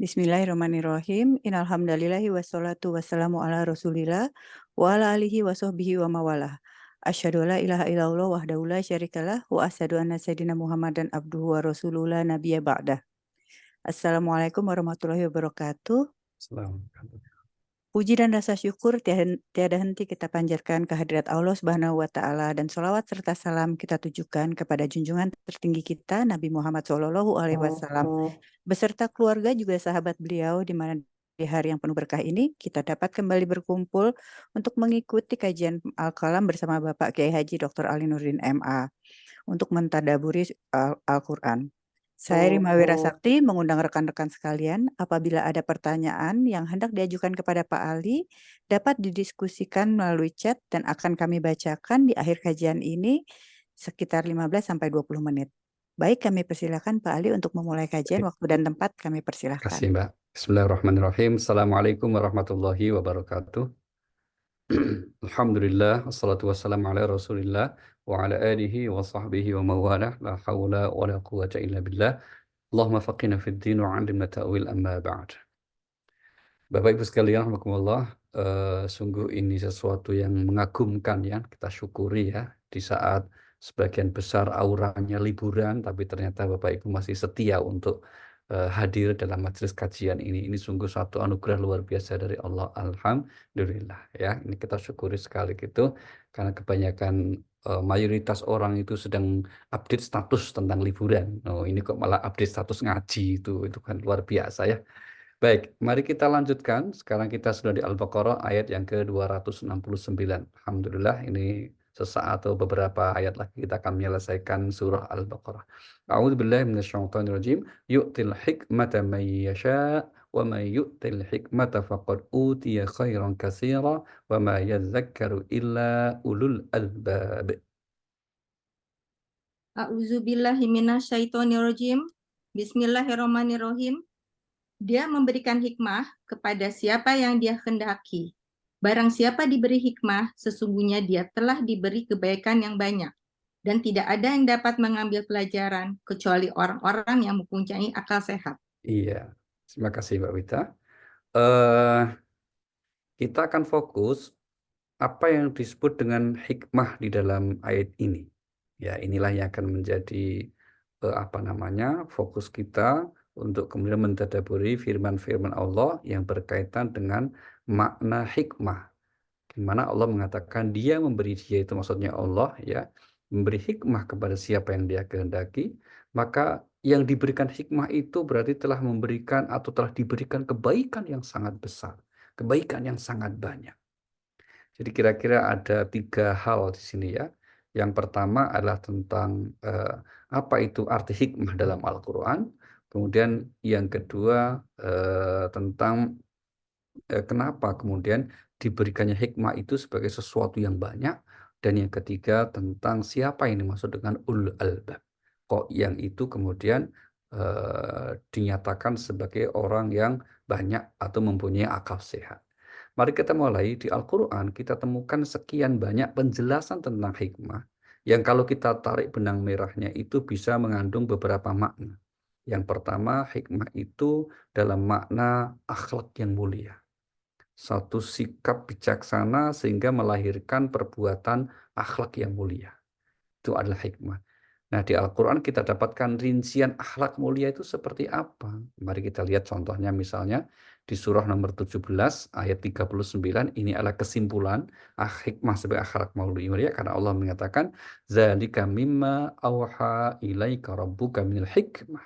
Bismillahirrahmanirrahim. Innalhamdalillahi wassalatu wassalamu ala rasulillah wa ala alihi wa sahbihi wa mawalah. Asyhadu alla ilaha illallah wahdahu la syarikalah wa asyhadu anna sayyidina Muhammadan abduhu wa rasulullah nabiyya ba'dah. Assalamualaikum warahmatullahi wabarakatuh. Assalamualaikum. Puji dan rasa syukur tiada henti kita panjatkan kehadirat Allah Subhanahu wa taala dan sholawat serta salam kita tujukan kepada junjungan tertinggi kita Nabi Muhammad Shallallahu alaihi wasallam beserta keluarga juga sahabat beliau di mana di hari yang penuh berkah ini kita dapat kembali berkumpul untuk mengikuti kajian Al-Qalam bersama Bapak Kiai Haji Dr. Ali Nurdin MA untuk mentadaburi Al-Qur'an. Saya Rima Wirasakti mengundang rekan-rekan sekalian apabila ada pertanyaan yang hendak diajukan kepada Pak Ali dapat didiskusikan melalui chat dan akan kami bacakan di akhir kajian ini sekitar 15-20 menit. Baik, kami persilakan Pak Ali untuk memulai kajian. Waktu dan tempat kami Terima persilakan. kasih, Mbak. Bismillahirrahmanirrahim. Assalamualaikum warahmatullahi wabarakatuh. Alhamdulillah, wassalatu wassalamu ala rasulillah wa ala alihi wa sahbihi wa mawalah, la hawla wa la quwata illa billah. Allahumma faqina fid din wa 'allimna ta'wil amma ba'd. Bapak Ibu sekalian, rahmatullah, sungguh ini sesuatu yang mengagumkan ya, kita syukuri ya, di saat sebagian besar auranya liburan, tapi ternyata Bapak Ibu masih setia untuk hadir dalam majelis kajian ini. Ini sungguh satu anugerah luar biasa dari Allah. Alhamdulillah ya, ini kita syukuri sekali gitu, karena kebanyakan mayoritas orang itu sedang update status tentang liburan. Oh, ini kok malah update status ngaji, itu kan luar biasa ya. Baik, mari kita lanjutkan. Sekarang kita sudah di Al-Baqarah ayat yang ke-269. Alhamdulillah, ini sesaat atau beberapa ayat lagi kita akan menyelesaikan surah Al-Baqarah. A'udzubillahi minasyaitonirrajim. Yu'til hikmata man yasha' wa man yu'til hikmata faqad utiya khairan katsira wa ma yadhakkaru illa ulul albab. A'udzubillahi minasyaitonirrajim. Bismillahirrahmanirrahim. Dia memberikan hikmah kepada siapa yang dia kehendaki. Barang siapa diberi hikmah, sesungguhnya dia telah diberi kebaikan yang banyak. Dan tidak ada yang dapat mengambil pelajaran kecuali orang-orang yang mempunyai akal sehat. Iya, terima kasih Mbak Wita. Eh, kita akan fokus apa yang disebut dengan hikmah di dalam ayat ini. Ya, inilah yang akan menjadi fokus kita untuk kemudian mentadabburi firman-firman Allah yang berkaitan dengan makna hikmah. Di mana Allah mengatakan dia itu maksudnya Allah ya, memberi hikmah kepada siapa yang dia kehendaki, maka yang diberikan hikmah itu berarti telah memberikan atau telah diberikan kebaikan yang sangat besar, kebaikan yang sangat banyak. Jadi kira-kira ada 3 hal di sini ya. Yang pertama adalah tentang apa itu arti hikmah dalam Al-Quran. Kemudian yang kedua tentang kenapa kemudian diberikannya hikmah itu sebagai sesuatu yang banyak. Dan yang ketiga tentang siapa yang dimaksud dengan ulul albab. Kok yang itu kemudian dinyatakan sebagai orang yang banyak atau mempunyai akal sehat. Mari kita mulai di Al-Quran, kita temukan sekian banyak penjelasan tentang hikmah, yang kalau kita tarik benang merahnya itu bisa mengandung beberapa makna. Yang pertama, hikmah itu dalam makna akhlak yang mulia. Satu sikap bijaksana sehingga melahirkan perbuatan akhlak yang mulia. Itu adalah hikmah. Nah, di Al-Quran kita dapatkan rincian akhlak mulia itu seperti apa. Mari kita lihat contohnya misalnya di surah nomor 17 ayat 39, ini adalah kesimpulan hikmah sebagai akhlak mulia karena Allah mengatakan zalika mimma auha ilaika rabbuka minal hikmah.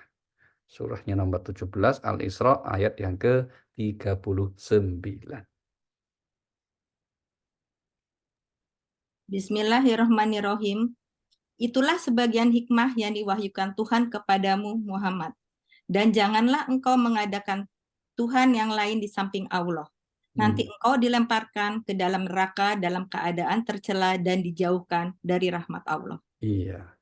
Surahnya nomor 17 Al-Isra ayat yang ke-39. Bismillahirrahmanirrahim. Itulah sebagian hikmah yang diwahyukan Tuhan kepadamu, Muhammad. Dan janganlah engkau mengadakan Tuhan yang lain di samping Allah. Nanti engkau dilemparkan ke dalam neraka dalam keadaan tercela dan dijauhkan dari rahmat Allah. Iya,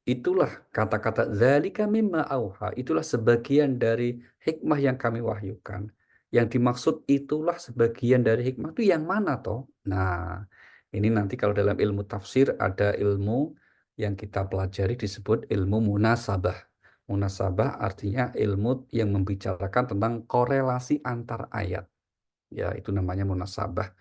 itulah kata-kata zalika mimma auha, itulah sebagian dari hikmah yang kami wahyukan. Yang dimaksud itulah sebagian dari hikmah itu yang mana toh? Nah, ini nanti kalau dalam ilmu tafsir ada ilmu yang kita pelajari disebut ilmu munasabah. Munasabah artinya ilmu yang membicarakan tentang korelasi antar ayat. Ya, itu namanya munasabah.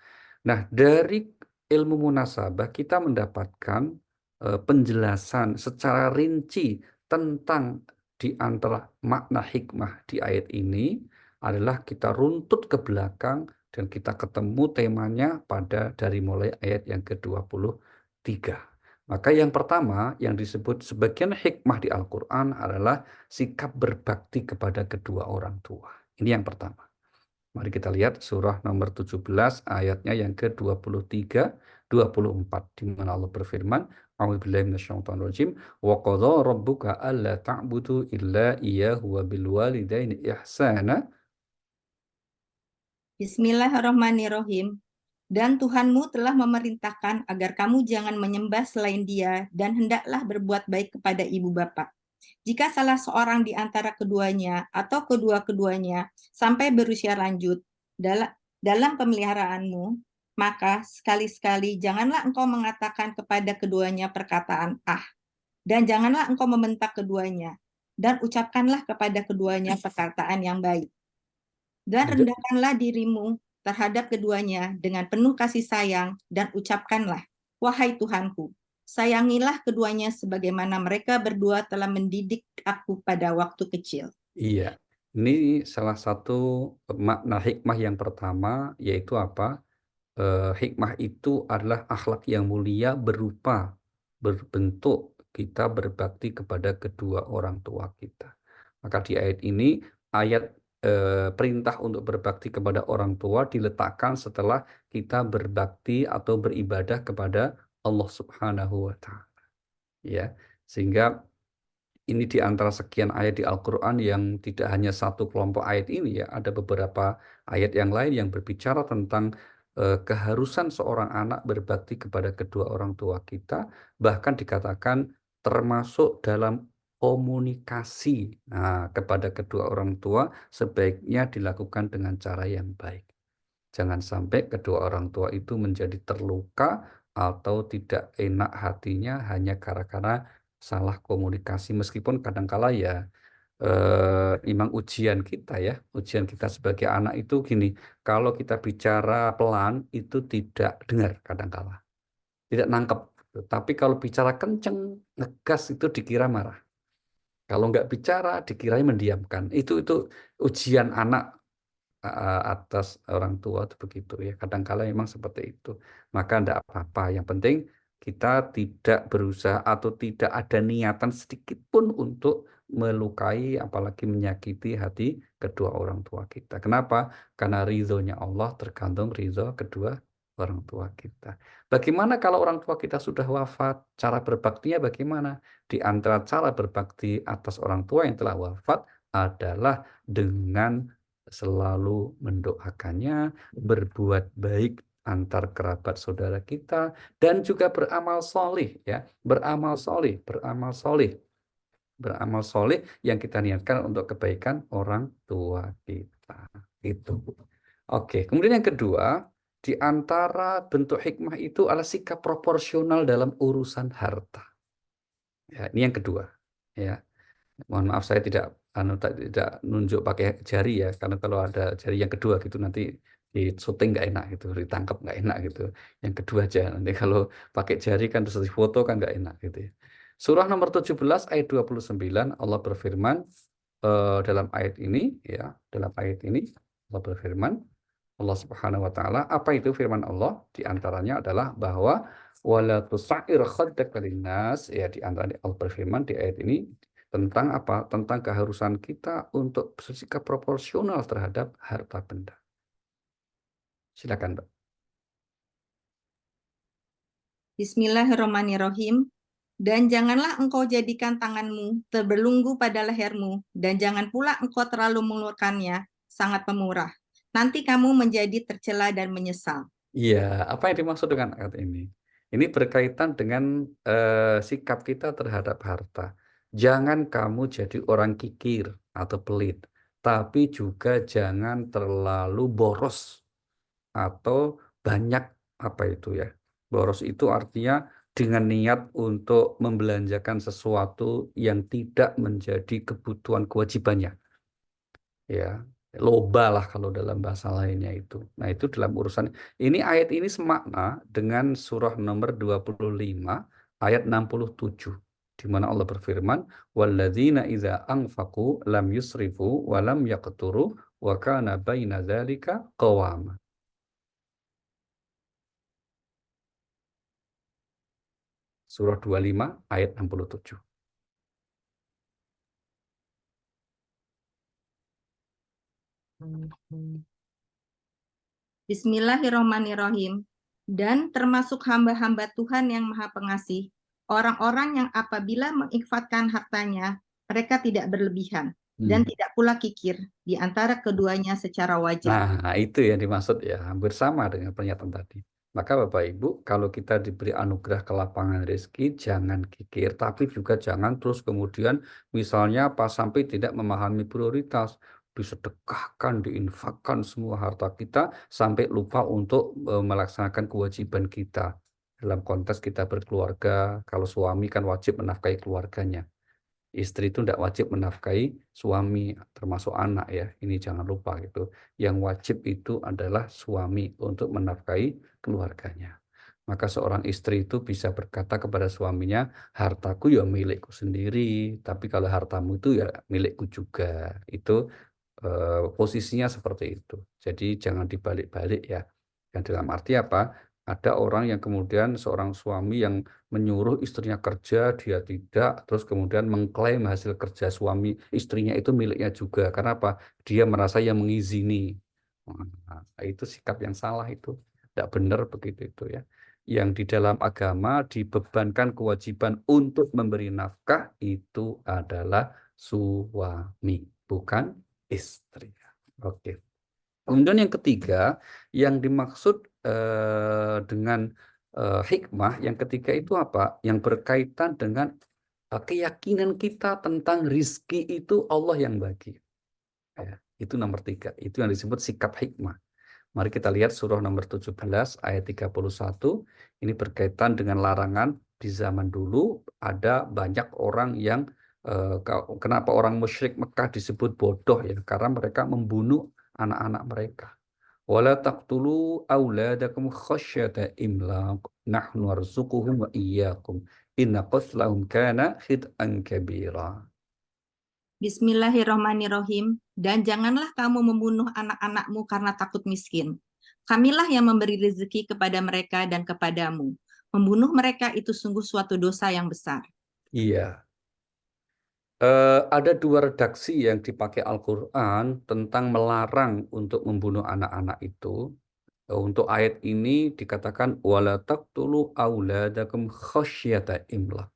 Nah, dari ilmu munasabah kita mendapatkan penjelasan secara rinci tentang di antara makna hikmah di ayat ini adalah kita runtut ke belakang dan kita ketemu temanya pada dari mulai ayat yang ke-23. Maka yang pertama yang disebut sebagian hikmah di Al-Quran adalah sikap berbakti kepada kedua orang tua. Ini yang pertama. Mari kita lihat surah nomor 17 ayatnya yang ke-23, 24 di mana Allah berfirman, A'udzubillahi minasyaitonir rajim, wa qadha rabbuka alla ta'budu illa iyyahu wa bil walidaini ihsana. Bismillahirrahmanirrahim. Dan Tuhanmu telah memerintahkan agar kamu jangan menyembah selain Dia dan hendaklah berbuat baik kepada ibu bapa. Jika salah seorang di antara keduanya atau kedua-keduanya sampai berusia lanjut dalam pemeliharaanmu, maka sekali-sekali janganlah engkau mengatakan kepada keduanya perkataan "ah", dan janganlah engkau membentak keduanya, dan ucapkanlah kepada keduanya perkataan yang baik. Dan rendahkanlah dirimu terhadap keduanya dengan penuh kasih sayang dan ucapkanlah, wahai Tuhanku, sayangilah keduanya sebagaimana mereka berdua telah mendidik aku pada waktu kecil. Iya, ini salah satu makna hikmah yang pertama, yaitu apa? Hikmah itu adalah akhlak yang mulia berupa berbentuk kita berbakti kepada kedua orang tua kita. Maka di ayat ini ayat perintah untuk berbakti kepada orang tua diletakkan setelah kita berbakti atau beribadah kepada Allah Subhanahu wa Ta'ala. Ya, sehingga ini di antara sekian ayat di Al-Quran yang tidak hanya satu kelompok ayat ini ya, ada beberapa ayat yang lain yang berbicara tentang keharusan seorang anak berbakti kepada kedua orang tua kita, bahkan dikatakan termasuk dalam komunikasi kepada kedua orang tua sebaiknya dilakukan dengan cara yang baik. Jangan sampai kedua orang tua itu menjadi terluka atau tidak enak hatinya hanya gara-gara salah komunikasi, meskipun kadangkala ya memang ujian kita ya, ujian kita sebagai anak itu gini, kalau kita bicara pelan itu tidak dengar kadangkala, tidak nangkep. Tapi kalau bicara kenceng, ngegas itu dikira marah. Kalau nggak bicara dikiranya mendiamkan. Itu ujian anak atas orang tua itu begitu ya. Kadangkala memang seperti itu. Maka tidak apa-apa. Yang penting kita tidak berusaha atau tidak ada niatan sedikit pun untuk melukai apalagi menyakiti hati kedua orang tua kita. Kenapa? Karena ridhonya Allah tergantung ridho kedua orang tua kita. Bagaimana kalau orang tua kita sudah wafat? Cara berbaktinya bagaimana? Di antara cara berbakti atas orang tua yang telah wafat adalah dengan selalu mendoakannya, berbuat baik antar kerabat saudara kita, dan juga beramal solih ya, beramal solih yang kita niatkan untuk kebaikan orang tua kita. Itu. Oke, kemudian yang kedua, di antara bentuk hikmah itu adalah sikap proporsional dalam urusan harta. Ya, ini yang kedua. Ya, mohon maaf saya tidak nunjuk pakai jari ya, karena kalau ada jari yang kedua gitu nanti di syuting nggak enak gitu, ditangkap nggak enak gitu. Yang kedua aja, nanti kalau pakai jari kan terus foto kan nggak enak gitu ya. Surah nomor 17 ayat 29 Allah berfirman dalam ayat ini ya, dalam ayat ini Allah berfirman, Allah Subhanahu wa taala, apa itu firman Allah? Di antaranya adalah bahwa wala tusair khaddaka linnas, ya di antaranya Allah berfirman di ayat ini tentang apa? Tentang keharusan kita untuk bersikap proporsional terhadap harta benda. Silakan, Mbak. Bismillahirrahmanirrahim. Dan janganlah engkau jadikan tanganmu terbelunggu pada lehermu, dan jangan pula engkau terlalu mengeluarkannya, sangat pemurah. Nanti kamu menjadi tercela dan menyesal. Iya, apa yang dimaksud dengan ayat ini? Ini berkaitan dengan sikap kita terhadap harta. Jangan kamu jadi orang kikir atau pelit, tapi juga jangan terlalu boros atau banyak apa itu ya. Boros itu artinya dengan niat untuk membelanjakan sesuatu yang tidak menjadi kebutuhan kewajibannya. Ya, loba lah kalau dalam bahasa lainnya itu. Nah, itu dalam urusan ini, ayat ini semakna dengan surah nomor 25 ayat 67 di mana Allah berfirman, walladzina idza anfaqu lam yusrifu wa lam yaqturu wa kana baina dzalika qawama. Surah 25 ayat 67. Bismillahirrahmanirrahim. Dan termasuk hamba-hamba Tuhan yang Maha Pengasih, orang-orang yang apabila menginfakkan hartanya, mereka tidak berlebihan dan tidak pula kikir di antara keduanya secara wajar. Nah, itu yang dimaksud ya, hampir sama dengan pernyataan tadi. Maka Bapak Ibu, kalau kita diberi anugerah kelapangan rezeki, jangan kikir, tapi juga jangan terus kemudian misalnya pas sampai tidak memahami prioritas, disedekahkan, diinfakkan semua harta kita sampai lupa untuk melaksanakan kewajiban kita. Dalam konteks kita berkeluarga, kalau suami kan wajib menafkahi keluarganya. Istri itu tidak wajib menafkahi suami, termasuk anak ya. Ini jangan lupa gitu. Yang wajib itu adalah suami untuk menafkahi keluarganya. Maka seorang istri itu bisa berkata kepada suaminya, hartaku ya milikku sendiri, tapi kalau hartamu itu ya milikku juga. Itu posisinya seperti itu. Jadi jangan dibalik-balik ya. Yang dalam arti apa? Ada orang yang kemudian seorang suami yang menyuruh istrinya kerja, dia tidak, terus kemudian mengklaim hasil kerja suami istrinya itu miliknya juga. Karena apa? Dia merasa yang mengizini. Nah, itu sikap yang salah itu. Tidak benar begitu itu ya. Yang di dalam agama dibebankan kewajiban untuk memberi nafkah itu adalah suami, bukan istri. Oke. Kemudian yang ketiga, yang dimaksud dengan hikmah, yang ketiga itu apa? Yang berkaitan dengan keyakinan kita tentang rizki itu Allah yang bagi. Ya, itu nomor 3. Itu yang disebut sikap hikmah. Mari kita lihat surah nomor 17 ayat 31. Ini berkaitan dengan larangan di zaman dulu ada banyak orang yang kenapa orang musyrik Mekah disebut bodoh ya, karena mereka membunuh anak-anak mereka. Wala taqtulu auladakum khasyata imlaq nahnu narzuquhum wa iyyakum inna qatlahum kana khit'an kabira. Bismillahirrahmanirrahim. Dan janganlah kamu membunuh anak-anakmu karena takut miskin. Kamilah yang memberi rezeki kepada mereka dan kepadamu. Membunuh mereka itu sungguh suatu dosa yang besar. Iya. Ada 2 redaksi yang dipakai Al-Quran tentang melarang untuk membunuh anak-anak itu. Untuk ayat ini dikatakan wala taqtulu auladakum khasyata imlaq.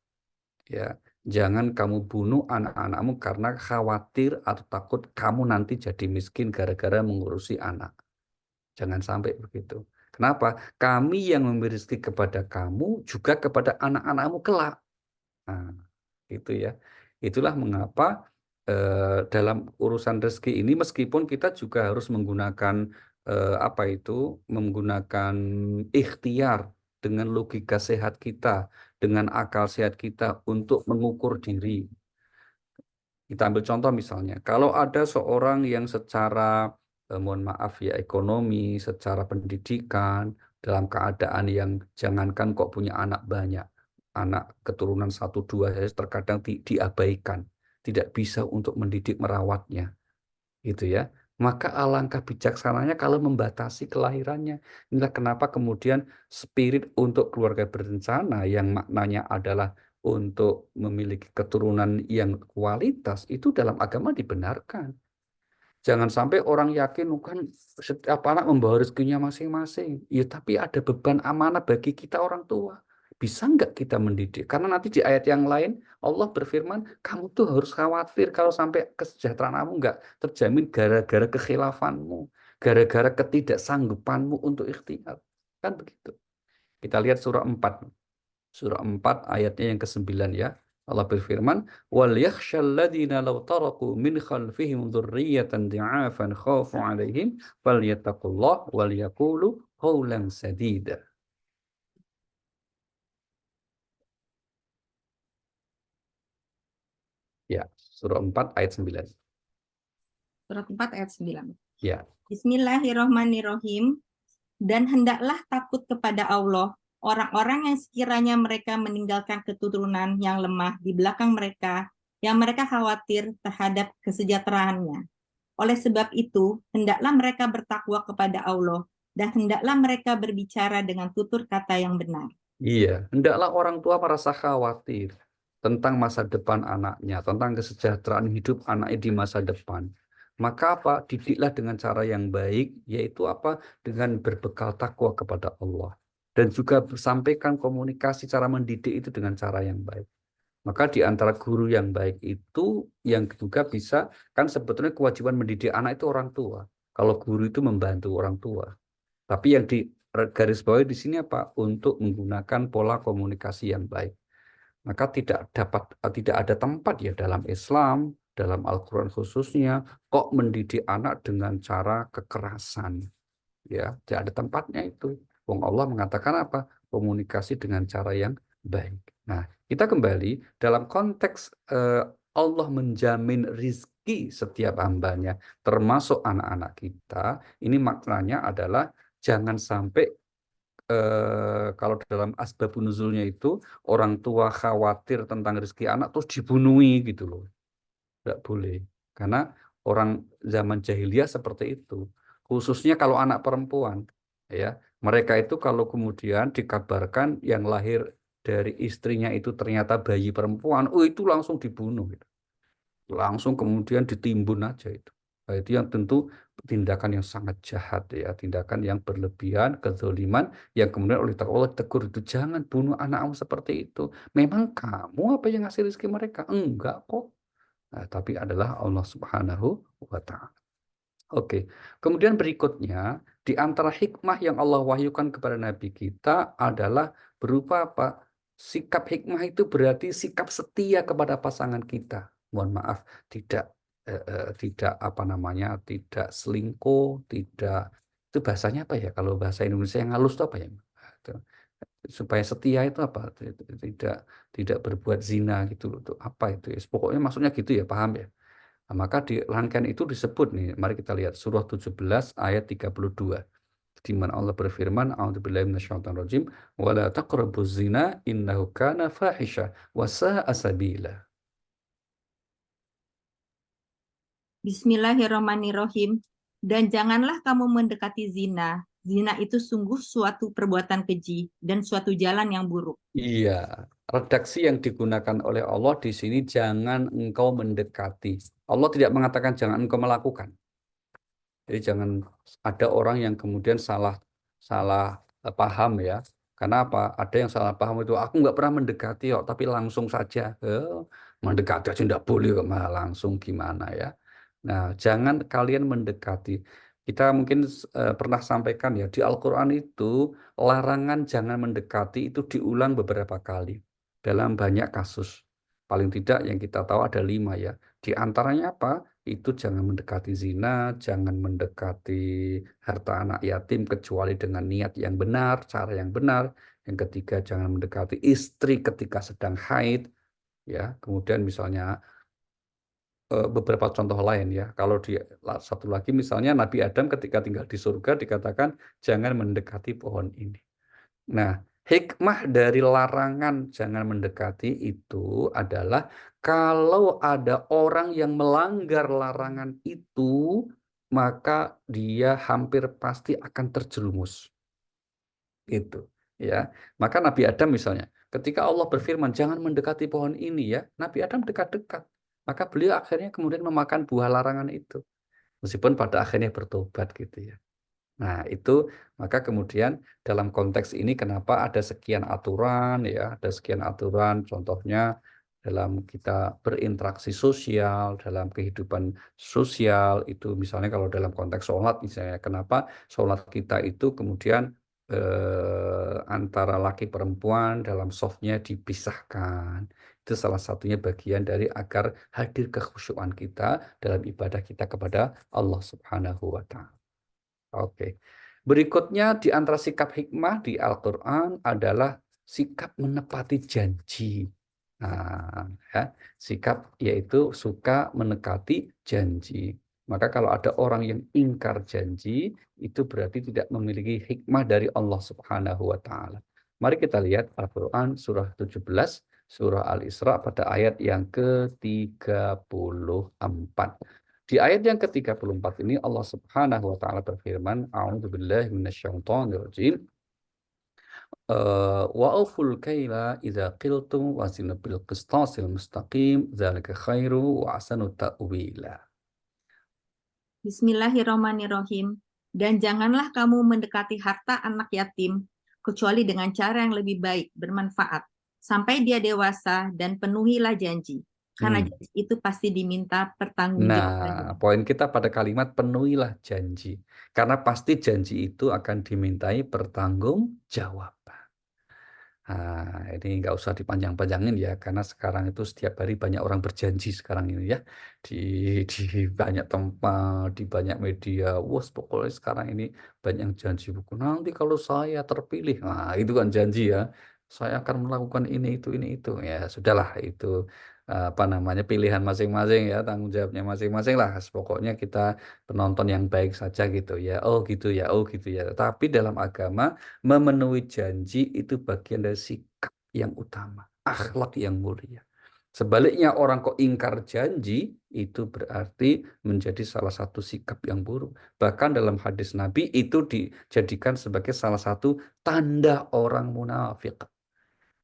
Ya, jangan kamu bunuh anak-anakmu karena khawatir atau takut kamu nanti jadi miskin gara-gara mengurusi anak. Jangan sampai begitu. Kenapa? Kami yang memberi rezeki kepada kamu juga kepada anak-anakmu kelak. Nah, itu ya. Itulah mengapa dalam urusan rezeki ini meskipun kita juga harus menggunakan menggunakan ikhtiar dengan logika sehat kita, dengan akal sehat kita untuk mengukur diri. Kita ambil contoh misalnya, kalau ada seorang yang secara mohon maaf ya ekonomi, secara pendidikan dalam keadaan yang jangankan kok punya anak banyak, anak keturunan 1-2 saja terkadang diabaikan, tidak bisa untuk mendidik merawatnya, gitu ya. Maka alangkah bijaksananya kalau membatasi kelahirannya. Inilah kenapa kemudian spirit untuk keluarga berencana yang maknanya adalah untuk memiliki keturunan yang kualitas itu dalam agama dibenarkan. Jangan sampai orang yakin kan setiap anak membawa rezekinya masing-masing. Ya, tapi ada beban amanah bagi kita orang tua. Bisa nggak kita mendidik? Karena nanti di ayat yang lain Allah berfirman, kamu tuh harus khawatir kalau sampai kesejahteraan kamu nggak terjamin gara-gara kekhilafanmu, gara-gara ketidaksanggupanmu untuk ikhtiar. Kan begitu. Kita lihat surah 4. Surah 4 ayatnya yang ke-9 ya. Allah berfirman, "Wal yakhshal ladzina law taraku min khalfihim dzurriyyatan di'afan khafu 'alaihim falyattaqullah wal yaqulu qawlan sadida." Ya, surah 4 ayat 9. Surat 4 ayat 9. Ya. Bismillahirrahmanirrahim. Dan hendaklah takut kepada Allah orang-orang yang sekiranya mereka meninggalkan keturunan yang lemah di belakang mereka, yang mereka khawatir terhadap kesejahteraannya. Oleh sebab itu, hendaklah mereka bertakwa kepada Allah, dan hendaklah mereka berbicara dengan tutur kata yang benar. Iya, hendaklah orang tua merasa khawatir tentang masa depan anaknya, tentang kesejahteraan hidup anaknya di masa depan. Maka apa? Didiklah dengan cara yang baik, yaitu apa? Dengan berbekal takwa kepada Allah. Dan juga sampaikan komunikasi cara mendidik itu dengan cara yang baik. Maka di antara guru yang baik itu, yang juga bisa, kan sebetulnya kewajiban mendidik anak itu orang tua. Kalau guru itu membantu orang tua. Tapi yang di garis bawah di sini apa? Untuk menggunakan pola komunikasi yang baik. Maka tidak ada tempat ya dalam Islam, dalam Al-Quran khususnya, kok mendidik anak dengan cara kekerasan. Ya, tidak ada tempatnya itu. Wong Allah mengatakan apa? Komunikasi dengan cara yang baik. Nah, kita kembali dalam konteks Allah menjamin rizki setiap hambanya, termasuk anak-anak kita. Ini maknanya adalah jangan sampai kalau dalam asbabun nuzulnya itu orang tua khawatir tentang rezeki anak terus dibunuhi gitu loh. Tidak boleh. Karena orang zaman jahiliyah seperti itu. Khususnya kalau anak perempuan, ya. Mereka itu kalau kemudian dikabarkan yang lahir dari istrinya itu ternyata bayi perempuan, oh itu langsung dibunuh gitu. Langsung kemudian ditimbun aja itu. Nah, itu yang tentu tindakan yang sangat jahat ya, tindakan yang berlebihan, kezaliman yang kemudian oleh Allah tegur itu jangan bunuh anakmu seperti itu. Memang kamu apa yang ngasih rezeki mereka? Enggak kok. Nah, tapi adalah Allah Subhanahu wa Ta'ala. Oke, kemudian berikutnya di antara hikmah yang Allah wahyukan kepada Nabi kita adalah berupa apa? Sikap hikmah itu berarti sikap setia kepada pasangan kita. Mohon maaf, tidak apa namanya, tidak selingkuh, tidak itu bahasanya apa ya? Kalau bahasa Indonesia yang halus itu apa ya? Itu. Supaya setia itu apa? Tidak berbuat zina gitu loh. Itu apa itu ya? Pokoknya maksudnya gitu ya, paham ya? Nah, maka di rangkaian itu disebut nih, mari kita lihat surah 17 ayat 32. Di mana Allah berfirman, A'udzubillahi minasyaitonirrajim, wa la taqrabuz zina innahu kana fahisha wa sa'a sabila. Bismillahirrahmanirrahim. Dan janganlah kamu mendekati zina. Zina itu sungguh suatu perbuatan keji dan suatu jalan yang buruk. Iya, redaksi yang digunakan oleh Allah di sini jangan engkau mendekati. Allah tidak mengatakan jangan engkau melakukan. Jadi jangan ada orang yang kemudian salah paham ya. Karena apa? Ada yang salah paham itu aku nggak pernah mendekati kok, tapi langsung saja. Mendekati aja nggak boleh kok, malah langsung gimana ya. Nah, jangan kalian mendekati. Kita mungkin pernah sampaikan ya di Al-Quran itu larangan jangan mendekati itu diulang beberapa kali dalam banyak kasus. Paling tidak yang kita tahu ada 5 ya. Di antaranya apa? Itu jangan mendekati zina, jangan mendekati harta anak yatim kecuali dengan niat yang benar, cara yang benar. Yang ketiga, jangan mendekati istri ketika sedang haid. Ya, kemudian misalnya beberapa contoh lain ya. Kalau di satu lagi misalnya Nabi Adam ketika tinggal di surga dikatakan jangan mendekati pohon ini. Nah, hikmah dari larangan jangan mendekati itu adalah kalau ada orang yang melanggar larangan itu, maka dia hampir pasti akan terjerumus. Itu, ya. Maka Nabi Adam misalnya, ketika Allah berfirman jangan mendekati pohon ini ya, Nabi Adam dekat-dekat. Maka beliau akhirnya kemudian memakan buah larangan itu. Meskipun pada akhirnya bertobat gitu ya. Nah, itu maka kemudian dalam konteks ini kenapa ada sekian aturan ya, ada sekian aturan contohnya dalam kita berinteraksi sosial, dalam kehidupan sosial itu misalnya kalau dalam konteks sholat misalnya kenapa sholat kita itu kemudian antara laki perempuan dalam softnya dipisahkan. Itu salah satunya bagian dari agar hadir kekhusyuan kita dalam ibadah kita kepada Allah Subhanahu wa Ta'ala. Oke. Berikutnya di antara sikap hikmah di Al-Quran adalah sikap menepati janji. Nah, ya, sikap yaitu suka mendekati janji. Maka kalau ada orang yang ingkar janji, itu berarti tidak memiliki hikmah dari Allah Subhanahu wa taala. Mari kita lihat Al-Qur'an surah 17, surah Al-Isra pada ayat yang ke-34. Di ayat yang ke-34 ini Allah Subhanahu wa taala berfirman, A'udzubillahi minasyaitonirrajim. Wa'uful kaila idza qiltum wazinu bil qistasil mustaqim dzalika khairu wa ahsanu ta'wila. Bismillahirrahmanirrahim. Dan janganlah kamu mendekati harta anak yatim, kecuali dengan cara yang lebih baik, bermanfaat, sampai dia dewasa dan penuhilah janji. Karena janji itu pasti diminta pertanggungjawabannya. Nah, poin kita pada kalimat penuhilah janji. Karena pasti janji itu akan dimintai pertanggungjawaban. Nah, ini nggak usah dipanjang-panjangin ya, karena sekarang itu setiap hari banyak orang berjanji sekarang ini ya, di banyak tempat, di banyak media. Wah, pokoknya sekarang ini banyak yang janji buku. Nanti kalau saya terpilih, nah itu kan janji ya. Saya akan melakukan ini itu. Ya sudahlah itu apa namanya pilihan masing-masing ya, tanggung jawabnya masing-masing lah. Pokoknya kita penonton yang baik saja gitu ya. Oh gitu ya, oh gitu ya. Tapi dalam agama memenuhi janji itu bagian dari sikap yang utama, akhlak yang mulia. Sebaliknya orang kok ingkar janji, itu berarti menjadi salah satu sikap yang buruk. Bahkan dalam hadis Nabi itu dijadikan sebagai salah satu tanda orang munafik.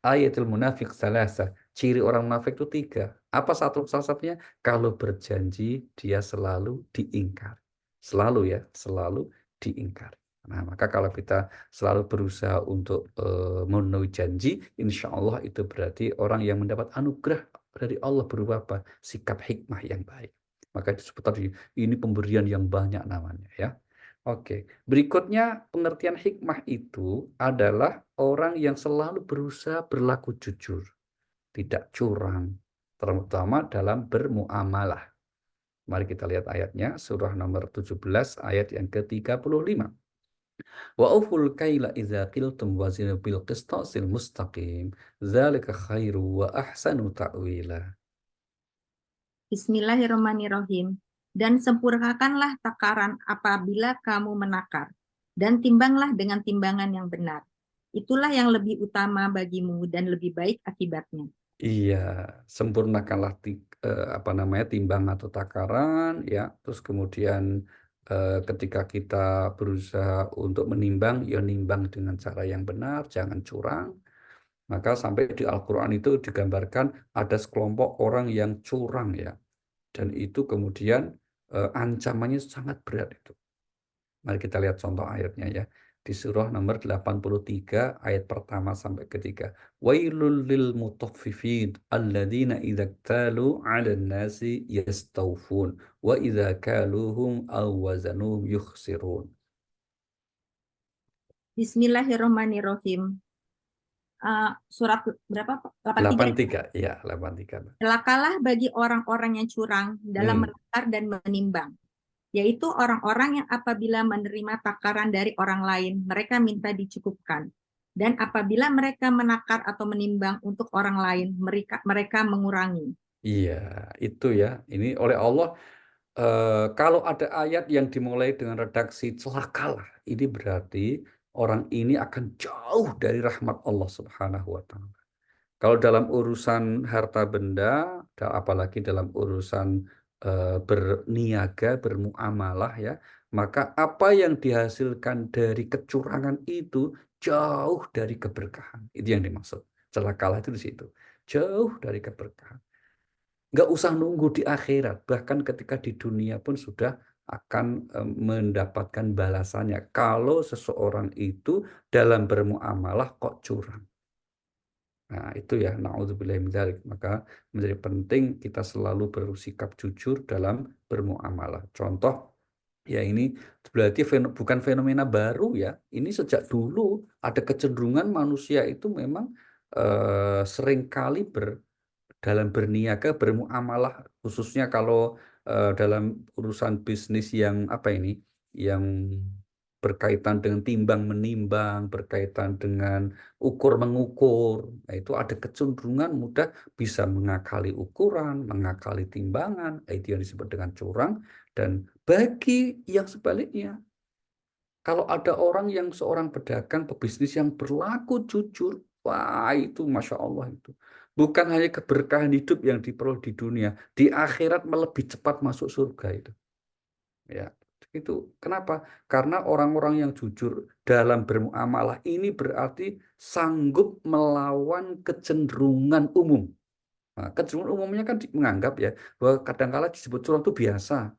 Ayatul munafik salasa. Ciri orang munafik itu 3. Apa salah satunya? Kalau berjanji dia selalu diingkar. Selalu ya, selalu diingkar. Nah, maka kalau kita selalu berusaha untuk memenuhi janji, insya Allah itu berarti orang yang mendapat anugerah dari Allah berupa apa? Sikap hikmah yang baik. Maka disebut tadi, ini pemberian yang banyak namanya ya. Oke, berikutnya pengertian hikmah itu adalah orang yang selalu berusaha berlaku jujur, tidak curang, terutama dalam bermuamalah. Mari kita lihat ayatnya, surah nomor 17 ayat yang ke-35. Wa auful kaila idza qiltum wazinu bil qistasil mustaqim, dzalika khairu wa ahsanu ta'wila. Bismillahirrahmanirrahim. Dan sempurnakanlah takaran apabila kamu menakar, dan timbanglah dengan timbangan yang benar. Itulah yang lebih utama bagimu dan lebih baik akibatnya. Iya, sempurnakanlah apa namanya timbang atau takaran ya. Terus kemudian ketika kita berusaha untuk menimbang, ya nimbang dengan cara yang benar, jangan curang. Maka sampai di Al-Quran itu digambarkan ada sekelompok orang yang curang ya. Dan itu kemudian ancamannya sangat berat itu. Mari kita lihat contoh ayatnya ya. Di surah nomor 83 ayat pertama sampai ketiga. Wailul lil mutaffifin alladzina idza talu 'alan nasi yastawfun wa idza kaluhum aw wazanuhum yukhsirun. Bismillahirrahmanirrahim. Surat berapa? 83. 83 ya, 83. Celakalah bagi orang-orang yang curang dalam menakar dan menimbang, yaitu orang-orang yang apabila menerima takaran dari orang lain, mereka minta dicukupkan. Dan apabila mereka menakar atau menimbang untuk orang lain, mereka mengurangi. Iya, itu ya. Ini oleh Allah kalau ada ayat yang dimulai dengan redaksi celakalah, ini berarti orang ini akan jauh dari rahmat Allah Subhanahu wa taala. Kalau dalam urusan harta benda, apalagi dalam urusan berniaga, bermuamalah ya, maka apa yang dihasilkan dari kecurangan itu jauh dari keberkahan. Itu yang dimaksud. Celakalah itu di situ. Jauh dari keberkahan. Nggak usah nunggu di akhirat, bahkan ketika di dunia pun sudah akan mendapatkan balasannya. Kalau seseorang itu dalam bermuamalah kok curang. Nah, itu ya, na'udzubillahi min dzalik. Maka menjadi penting kita selalu bersikap jujur dalam bermuamalah. Contoh, ya ini berarti bukan fenomena baru ya. Ini sejak dulu ada kecenderungan manusia itu memang seringkali dalam berniaga, bermuamalah, khususnya kalau dalam urusan bisnis yang apa ini, yang berkaitan dengan timbang menimbang, berkaitan dengan ukur mengukur. Nah, itu ada kecenderungan mudah bisa mengakali ukuran, mengakali timbangan. Itu yang disebut dengan curang. Dan bagi yang sebaliknya, kalau ada orang yang seorang pedagang, pebisnis yang berlaku jujur, wah itu Masya Allah itu. Bukan hanya keberkahan hidup yang diperoleh di dunia, di akhirat lebih cepat masuk surga itu. Ya, itu kenapa? Karena orang-orang yang jujur dalam bermuamalah ini berarti sanggup melawan kecenderungan umum. Nah, kecenderungan umumnya kan menganggap ya bahwa kadang-kala disebut curang itu biasa.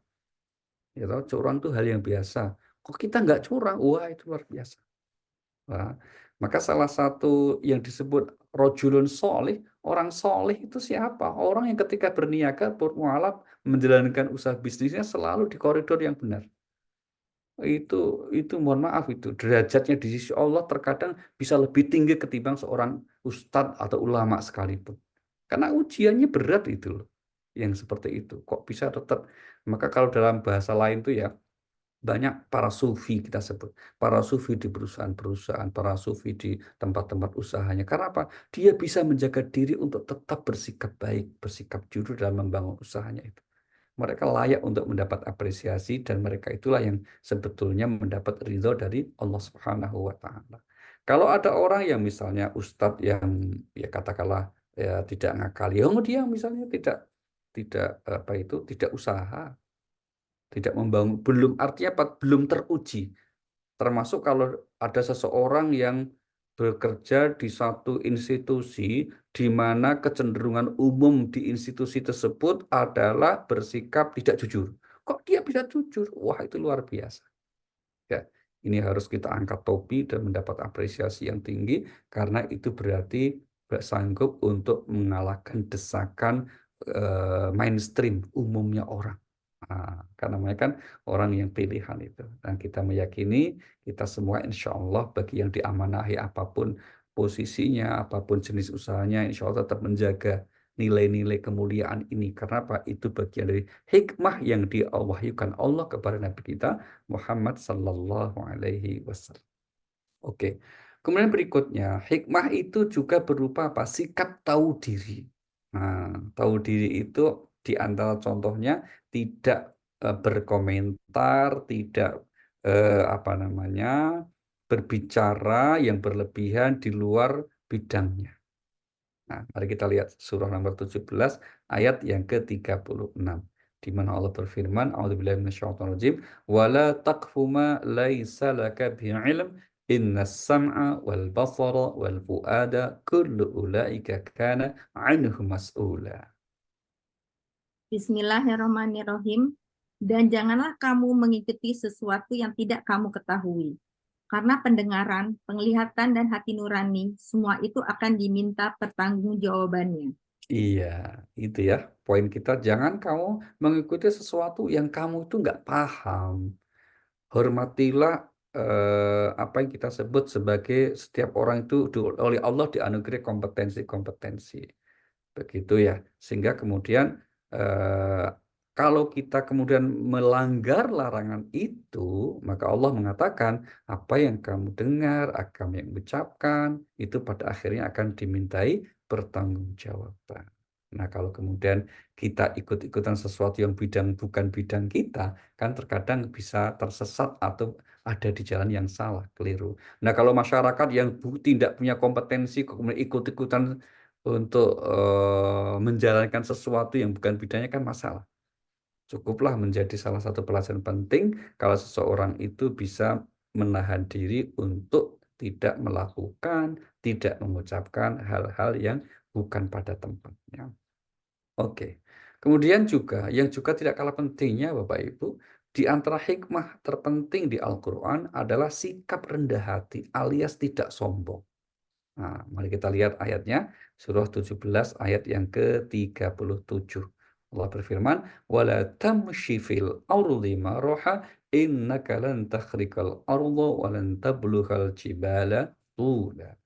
Ya, toh, curang itu hal yang biasa. Kok kita nggak curang? Wah, itu luar biasa. Wah, maka salah satu yang disebut rojulun solih, orang solih itu siapa? Orang yang ketika berniaga, bermualaf, menjalankan usaha bisnisnya selalu di koridor yang benar. Itu mohon maaf itu derajatnya di sisi Allah terkadang bisa lebih tinggi ketimbang seorang ustadz atau ulama sekalipun. Karena ujiannya berat itu loh. Yang seperti itu. Kok bisa tetap? Maka kalau dalam bahasa lain tuh ya banyak para sufi kita sebut. Para sufi di perusahaan-perusahaan, para sufi di tempat-tempat usahanya. Karena apa? Dia bisa menjaga diri untuk tetap bersikap baik, bersikap jujur dalam membangun usahanya itu. Mereka layak untuk mendapat apresiasi dan mereka itulah yang sebetulnya mendapat ridho dari Allah Subhanahu wa taala. Kalau ada orang yang misalnya ustadz yang ya katakanlah ya tidak ngakali, dia misalnya tidak apa itu tidak usaha, tidak membangun, belum artinya apa? Belum teruji. Termasuk kalau ada seseorang yang bekerja di satu institusi di mana kecenderungan umum di institusi tersebut adalah bersikap tidak jujur. Kok dia bisa jujur? Wah, itu luar biasa. Ya, ini harus kita angkat topi dan mendapat apresiasi yang tinggi karena itu berarti sanggup untuk mengalahkan desakan mainstream umumnya orang. Nah, karena mereka kan orang yang pilihan itu. Dan kita meyakini kita semua insya Allah bagi yang diamanahi apapun posisinya, apapun jenis usahanya, insya Allah tetap menjaga nilai-nilai kemuliaan ini. Karena apa? Itu bagian dari hikmah yang diwahyukan Allah kepada Nabi kita Muhammad Sallallahu Alaihi Wasallam. Oke. Kemudian berikutnya, hikmah itu juga berupa apa? Sikap tahu diri. Nah, tahu diri itu di antara contohnya tidak berkomentar, tidak apa namanya, berbicara yang berlebihan di luar bidangnya. Nah, mari kita lihat surah nomor 17 ayat yang ke-36 di mana Allah berfirman, A'udzubillahi minasyaitonirrajim, "Wala taqfu ma laisa laka bihi ilm, innas sam'a wal basara wal fuada kullu ulaika kana 'anhu mas'ula." Bismillahirrahmanirrahim. Dan janganlah kamu mengikuti sesuatu yang tidak kamu ketahui. Karena pendengaran, penglihatan, dan hati nurani, semua itu akan diminta pertanggungjawabannya. Iya, itu ya poin kita. Jangan kamu mengikuti sesuatu yang kamu itu nggak paham. Hormatilah apa yang kita sebut sebagai setiap orang itu oleh Allah dianugerahi kompetensi-kompetensi. Begitu ya. Sehingga kemudian eh, kalau kita kemudian melanggar larangan itu, maka Allah mengatakan apa yang kamu dengar, kamu yang ucapkan, itu pada akhirnya akan dimintai pertanggungjawaban. Nah, kalau kemudian kita ikut-ikutan sesuatu yang bukan bidang kita, kan terkadang bisa tersesat atau ada di jalan yang salah, keliru. Nah, kalau masyarakat yang tidak punya kompetensi, kemudian ikut-ikutan untuk menjalankan sesuatu yang bukan bidangnya kan masalah. Cukuplah menjadi salah satu pelajaran penting kalau seseorang itu bisa menahan diri untuk tidak melakukan, tidak mengucapkan hal-hal yang bukan pada tempatnya. Oke. Kemudian juga yang juga tidak kalah pentingnya Bapak Ibu, di antara hikmah terpenting di Al-Qur'an adalah sikap rendah hati alias tidak sombong. Nah, mari kita lihat ayatnya, surah 17 ayat yang ke-37. Allah berfirman, "Wala tamshi fil ardi maraha innaka lan takhriqal arda wa lan tablughal jibala tula."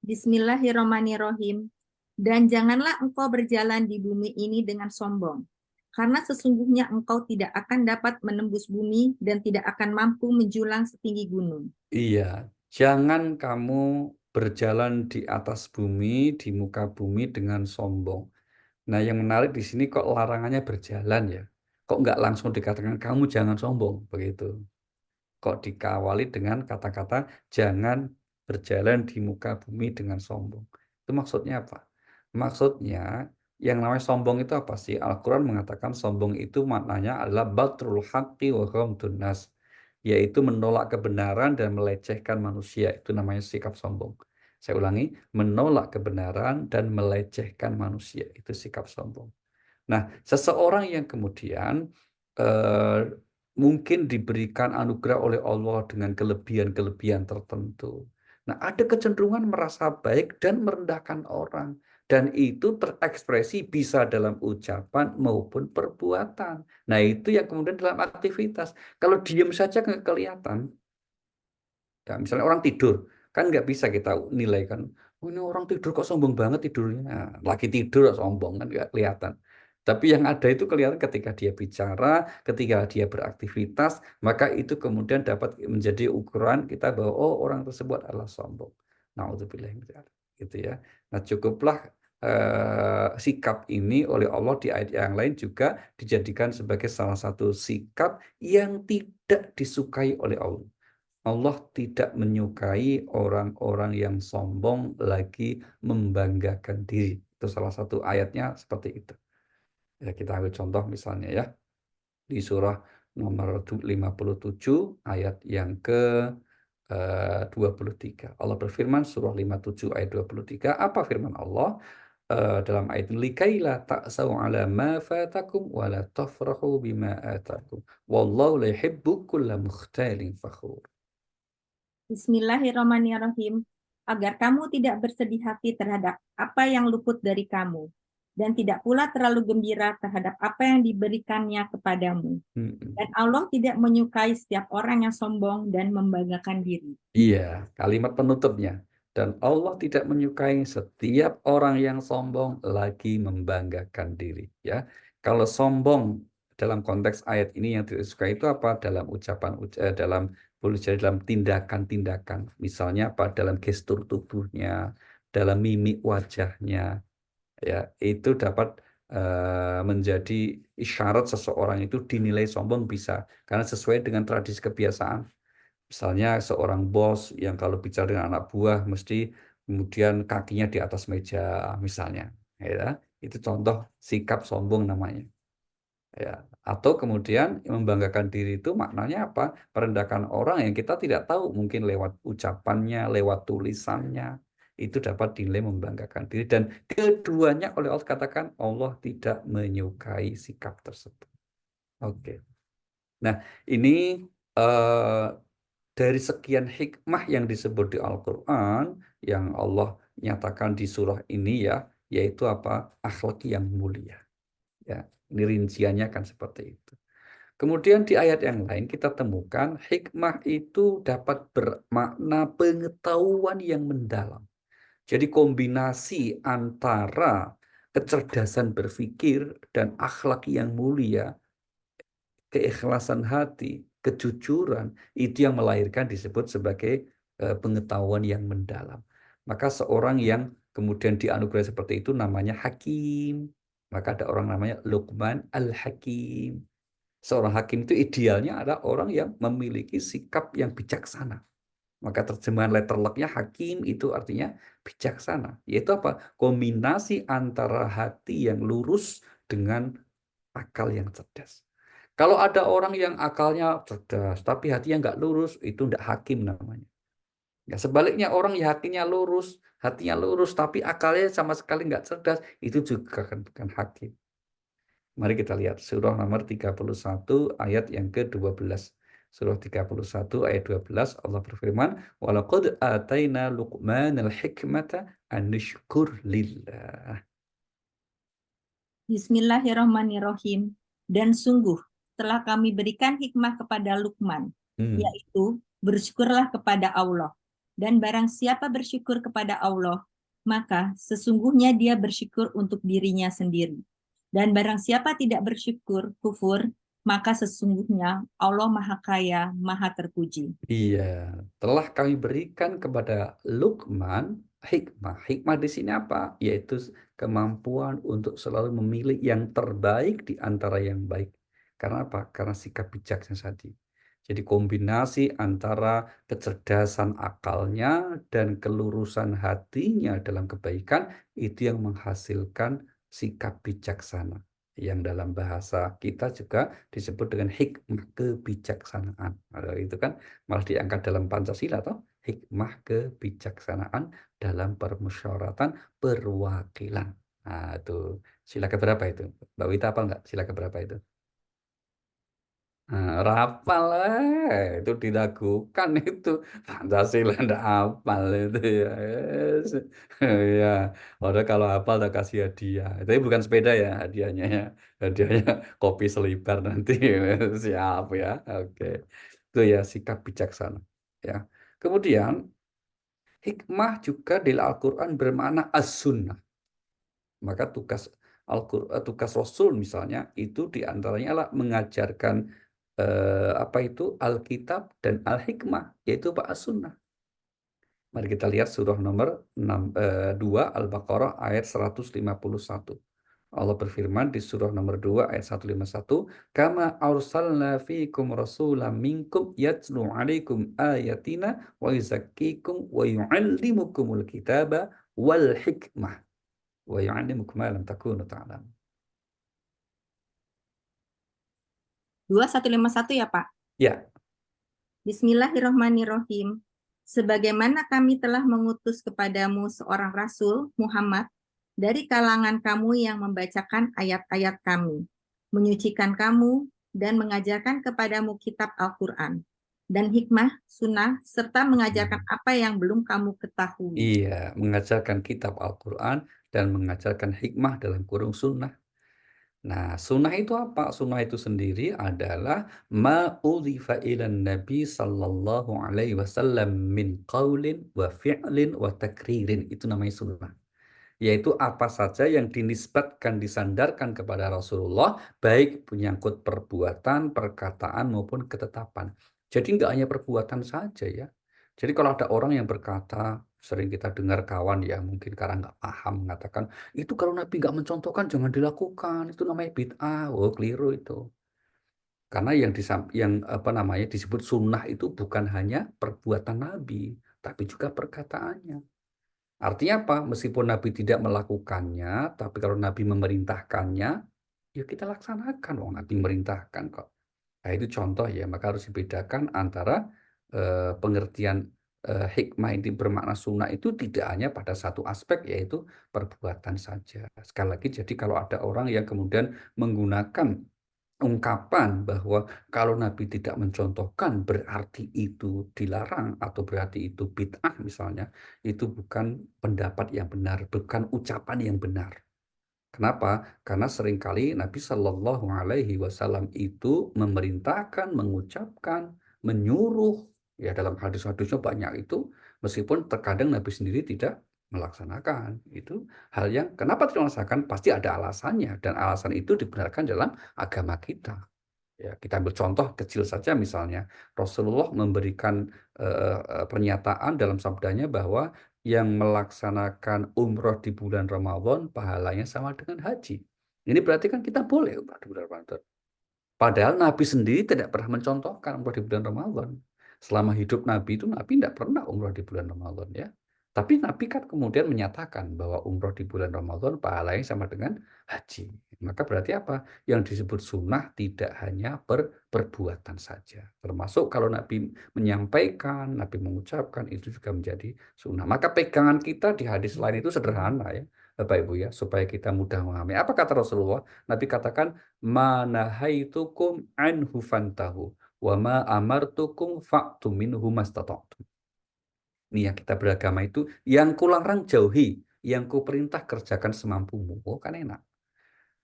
Bismillahirrahmanirrahim. Dan janganlah engkau berjalan di bumi ini dengan sombong. karena sesungguhnya engkau tidak akan dapat menembus bumi dan tidak akan mampu menjulang setinggi gunung. Iya, jangan kamu berjalan di atas bumi, di muka bumi dengan sombong. Nah, yang menarik di sini kok larangannya berjalan ya? Kok nggak langsung dikatakan kamu jangan sombong, begitu? Kok dikawali dengan kata-kata jangan berjalan di muka bumi dengan sombong. Itu maksudnya apa? Maksudnya yang namanya sombong itu apa sih? Al-Quran mengatakan sombong itu maknanya adalah batrul haqqi wa ghamdun nas, yaitu menolak kebenaran dan melecehkan manusia. Itu namanya sikap sombong. Saya ulangi, menolak kebenaran dan melecehkan manusia. Itu sikap sombong. Nah, seseorang yang kemudian eh, mungkin diberikan anugerah oleh Allah dengan kelebihan-kelebihan tertentu. Nah, ada kecenderungan merasa baik dan merendahkan orang. Dan itu terekspresi bisa dalam ucapan maupun perbuatan. Nah, itu yang kemudian dalam aktivitas. Kalau diam saja nggak kelihatan. Ya, misalnya orang tidur, kan nggak bisa kita nilai kan, oh ini orang tidur kok sombong banget tidurnya. Nah, lagi tidur kok sombong kan nggak kelihatan. Tapi yang ada itu kelihatan ketika dia bicara, ketika dia beraktivitas, maka itu kemudian dapat menjadi ukuran kita bahwa oh orang tersebut adalah sombong. Nauzubillah min dzalik. Gitu ya. Nah cukuplah sikap ini oleh Allah di ayat yang lain juga dijadikan sebagai salah satu sikap yang tidak disukai oleh Allah. Allah tidak menyukai orang-orang yang sombong lagi membanggakan diri. Itu salah satu ayatnya seperti itu. Ya, kita ambil contoh misalnya ya. Di surah nomor 57 ayat yang ke 23. Allah berfirman surah 57 ayat 23. Apa firman Allah? Dalam ayat ini likaila ta'sau ala ma fatakum wa la tafrahu bima atakum. Wallahu la yuhibbu kulla mukhtalin fakhur. Bismillahirrahmanirrahim, agar kamu tidak bersedih hati terhadap apa yang luput dari kamu, dan tidak pula terlalu gembira terhadap apa yang diberikannya kepadamu. Dan Allah tidak menyukai setiap orang yang sombong dan membanggakan diri. Iya, kalimat penutupnya. Dan Allah tidak menyukai setiap orang yang sombong lagi membanggakan diri. Ya, kalau sombong dalam konteks ayat ini yang tidak disukai itu apa? Dalam ucapan, dalam boleh jadi dalam tindakan-tindakan. Misalnya apa? Dalam gestur tubuhnya, dalam mimik wajahnya. Ya, itu dapat menjadi isyarat seseorang itu dinilai sombong bisa karena sesuai dengan tradisi kebiasaan. Misalnya seorang bos yang kalau bicara dengan anak buah mesti kemudian kakinya di atas meja misalnya, ya. Itu contoh sikap sombong namanya. Ya. Atau kemudian membanggakan diri itu maknanya apa? Merendahkan orang yang kita tidak tahu, mungkin lewat ucapannya, lewat tulisannya, itu dapat dinilai membanggakan diri. Dan keduanya oleh Allah katakan Allah tidak menyukai sikap tersebut. Oke. Nah, ini dari sekian hikmah yang disebut di Al-Quran, yang Allah nyatakan di surah ini ya, yaitu apa? Akhlak yang mulia. Ya, ini rinciannya kan seperti itu. Kemudian di ayat yang lain kita temukan hikmah itu dapat bermakna pengetahuan yang mendalam. Jadi kombinasi antara kecerdasan berpikir dan akhlak yang mulia, keikhlasan hati, kejujuran, itu yang melahirkan disebut sebagai pengetahuan yang mendalam. Maka seorang yang kemudian dianugerahi seperti itu namanya hakim. Maka ada orang namanya Luqman al-Hakim. Seorang hakim itu idealnya adalah orang yang memiliki sikap yang bijaksana. Maka terjemahan letter luck-nya hakim itu artinya bijaksana. Yaitu apa? Kombinasi antara hati yang lurus dengan akal yang cerdas. Kalau ada orang yang akalnya cerdas, tapi hatinya nggak lurus, itu nggak hakim namanya. Ya, sebaliknya orang yang hatinya lurus, tapi akalnya sama sekali nggak cerdas, itu juga bukan hakim. Mari kita lihat surah nomor 31 ayat yang ke-12. Surah 31 ayat 12 Allah berfirman, "Walaqad ataina Luqmanal hikmata an nashkur lillah." Bismillahirrahmanirrahim. Dan sungguh telah kami berikan hikmah kepada Luqman, yaitu bersyukurlah kepada Allah. Dan barang siapa bersyukur kepada Allah, maka sesungguhnya dia bersyukur untuk dirinya sendiri. Dan barang siapa tidak bersyukur, kufur, maka sesungguhnya Allah Maha Kaya, Maha Terpuji. Iya, telah kami berikan kepada Luqman hikmah. Hikmah di sini apa? Yaitu kemampuan untuk selalu memilih yang terbaik di antara yang baik. Karena apa? Karena sikap bijaksana tadi. Jadi kombinasi antara kecerdasan akalnya dan kelurusan hatinya dalam kebaikan itu yang menghasilkan sikap bijaksana. Yang dalam bahasa kita juga disebut dengan hikmah kebijaksanaan. Nah, itu kan malah diangkat dalam Pancasila atau hikmah kebijaksanaan dalam permusyawaratan perwakilan. Nah, itu sila keberapa itu? Mbak Wita apa enggak? Sila keberapa itu? Nah, rapal itu dilakukan itu Pancasila ndak hafal itu ya. Yes. Ya, orang kalau hafal tak kasih hadiah. Tapi bukan sepeda ya hadiahnya ya. Hadiahnya kopi selibar nanti. Siap ya. Oke. Itu ya sikap bijaksana ya. Kemudian hikmah juga di Al-Qur'an bermakna as-sunnah. Maka tugas Rasul misalnya itu diantaranya adalah mengajarkan apa itu Alkitab dan Al-Hikmah, yaitu As-Sunnah. Mari kita lihat surah nomor 2 Al-Baqarah ayat 151. Allah berfirman di surah nomor 2 ayat 151, "Kama arsalna fiikum rasulan minkum yatlu 'alaikum ayatina wa yuzakkikum wa yu'allimukumul kitaba wal hikmah wa yu'allimukum ma lam takunu ta'lamun." 2151 ya Pak? Ya, Bismillahirrahmanirrahim. Sebagaimana kami telah mengutus kepadamu seorang Rasul, Muhammad, dari kalangan kamu yang membacakan ayat-ayat kami, menyucikan kamu, dan mengajarkan kepadamu kitab Al-Quran, dan hikmah, sunnah, serta mengajarkan apa yang belum kamu ketahui. iya, mengajarkan kitab Al-Quran dan mengajarkan hikmah dalam kurung sunnah. Nah, sunnah itu apa? Sunnah itu sendiri adalah ma'udhifa ilan Nabi sallallahu alaihi wasallam min qaulin wa fi'lin wa takririn. Itu namanya sunnah. Yaitu apa saja yang dinisbatkan, disandarkan kepada Rasulullah, baik menyangkut perbuatan, perkataan, maupun ketetapan. Jadi nggak hanya perbuatan saja ya. Jadi kalau ada orang yang berkata, sering kita dengar kawan ya, mungkin karena nggak paham, mengatakan, itu kalau Nabi nggak mencontohkan, jangan dilakukan. Itu namanya bid'ah. Oh, keliru itu. Karena yang apa namanya disebut sunnah itu bukan hanya perbuatan Nabi, tapi juga perkataannya. Artinya apa? Meskipun Nabi tidak melakukannya, tapi kalau Nabi memerintahkannya, ya kita laksanakan. Wong Nabi merintahkan kok. Nah, itu contoh ya, maka harus dibedakan antara pengertian hikmah ini bermakna sunnah itu tidak hanya pada satu aspek, yaitu perbuatan saja. Sekali lagi, jadi kalau ada orang yang kemudian menggunakan ungkapan bahwa kalau Nabi tidak mencontohkan berarti itu dilarang atau berarti itu bid'ah misalnya, itu bukan pendapat yang benar, bukan ucapan yang benar. Kenapa? Karena seringkali Nabi Shallallahu Alaihi Wasallam itu memerintahkan, mengucapkan, menyuruh. Ya dalam hadis-hadisnya banyak itu, meskipun terkadang Nabi sendiri tidak melaksanakan. Itu hal yang kenapa tidak melaksanakan? Pasti ada alasannya dan alasan itu dibenarkan dalam agama kita. Ya, kita ambil contoh kecil saja misalnya Rasulullah memberikan pernyataan dalam sabdanya bahwa yang melaksanakan umroh di bulan Ramadan pahalanya sama dengan haji. Ini berarti kan kita boleh umroh di bulan Ramadan. Padahal Nabi sendiri tidak pernah mencontohkan umroh di bulan Ramadan. Selama hidup Nabi itu Nabi tidak pernah umroh di bulan Ramadan ya. Tapi Nabi kan kemudian menyatakan bahwa umroh di bulan Ramadan pahalanya sama dengan haji. Maka berarti apa? Yang disebut sunnah tidak hanya perbuatan saja. Termasuk kalau Nabi menyampaikan, Nabi mengucapkan, itu juga menjadi sunnah. Maka pegangan kita di hadis lain itu sederhana ya, Bapak Ibu ya, supaya kita mudah memahami. Apa kata Rasulullah? Nabi katakan, "Manahaitukum anhu fantahu, wa ma amartukum fa'tu minhu mastata'tum." Ini yang kita beragama itu, yang kularang jauhi, yang kuperintah kerjakan semampumu. Oh, kan enak.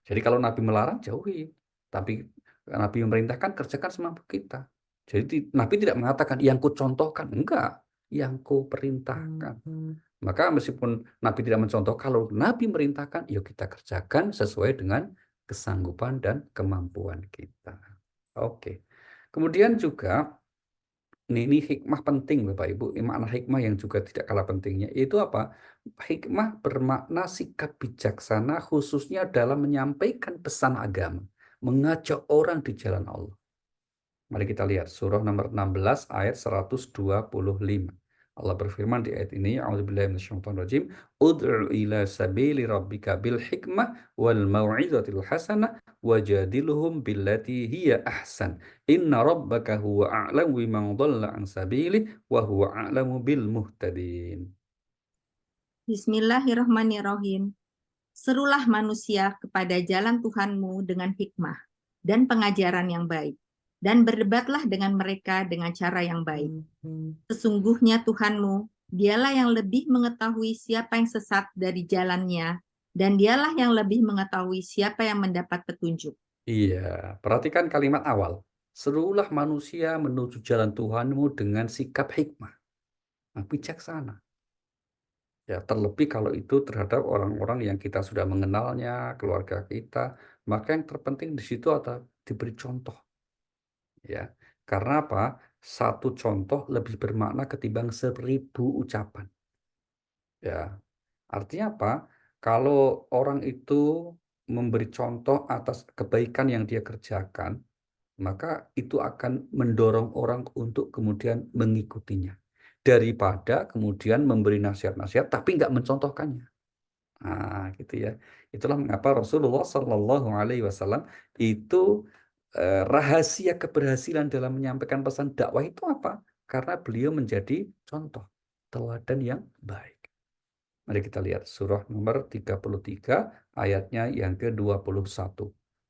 Jadi kalau Nabi melarang jauhi, tapi Nabi memerintahkan kerjakan semampu kita. Jadi Nabi tidak mengatakan yang kucontohkan, enggak, yang kuperintahkan. Maka meskipun Nabi tidak mencontoh, kalau Nabi merintahkan, yuk kita kerjakan sesuai dengan kesanggupan dan kemampuan kita. Oke. Kemudian juga ini hikmah penting Bapak Ibu, makna hikmah yang juga tidak kalah pentingnya itu apa? Hikmah bermakna sikap bijaksana khususnya dalam menyampaikan pesan agama, mengajak orang di jalan Allah. Mari kita lihat surah nomor 16 ayat 125. Allah berfirman di ayat ini, A'udzubillahi minasyaitonirrajim, Ud'u ila sabili rabbika bil hikmah wal mau'izatil hasanah wajadilhum billati hiya ahsan. Inna rabbaka huwa a'lamu biman dhalla an sabilihi wa huwa a'lamu bil muhtadin. Bismillahirrahmanirrahim. Serulah manusia kepada jalan Tuhanmu dengan hikmah dan pengajaran yang baik, dan berdebatlah dengan mereka dengan cara yang baik. Sesungguhnya Tuhanmu, dialah yang lebih mengetahui siapa yang sesat dari jalannya, dan dialah yang lebih mengetahui siapa yang mendapat petunjuk. Iya, perhatikan kalimat awal. Serulah manusia menuju jalan Tuhanmu dengan sikap hikmah, bijaksana. Ya, terlebih kalau itu terhadap orang-orang yang kita sudah mengenalnya, keluarga kita, maka yang terpenting di situ adalah diberi contoh. Ya, karena apa? Satu contoh lebih bermakna ketimbang 1000 ucapan. Ya, artinya apa? Kalau orang itu memberi contoh atas kebaikan yang dia kerjakan, maka itu akan mendorong orang untuk kemudian mengikutinya. Daripada kemudian memberi nasihat-nasihat tapi nggak mencontohkannya. Nah, gitu ya. Itulah mengapa Rasulullah Shallallahu Alaihi Wasallam itu rahasia keberhasilan dalam menyampaikan pesan dakwah itu apa? Karena beliau menjadi contoh teladan yang baik. Mari kita lihat surah nomor 33 ayatnya yang ke-21.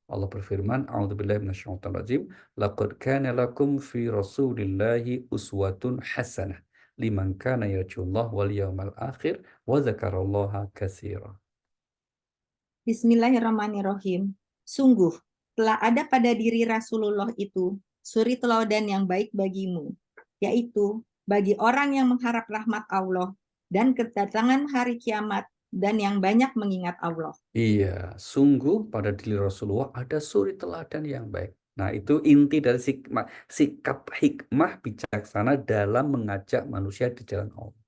Allah berfirman, A'udzubillahi minasyaitonirrajim, laqad kana lakum fi Rasulillahi uswatun hasanah liman kana yarjullaha wal yawmal akhir wa dzakarallaha katsira. Bismillahirrahmanirrahim. Sungguh, telah ada pada diri Rasulullah itu suri teladan yang baik bagimu, yaitu bagi orang yang mengharap rahmat Allah dan kedatangan hari kiamat dan yang banyak mengingat Allah. Iya, sungguh pada diri Rasulullah ada suri teladan yang baik. Nah, itu inti dari sikap hikmah bijaksana dalam mengajak manusia di jalan Allah.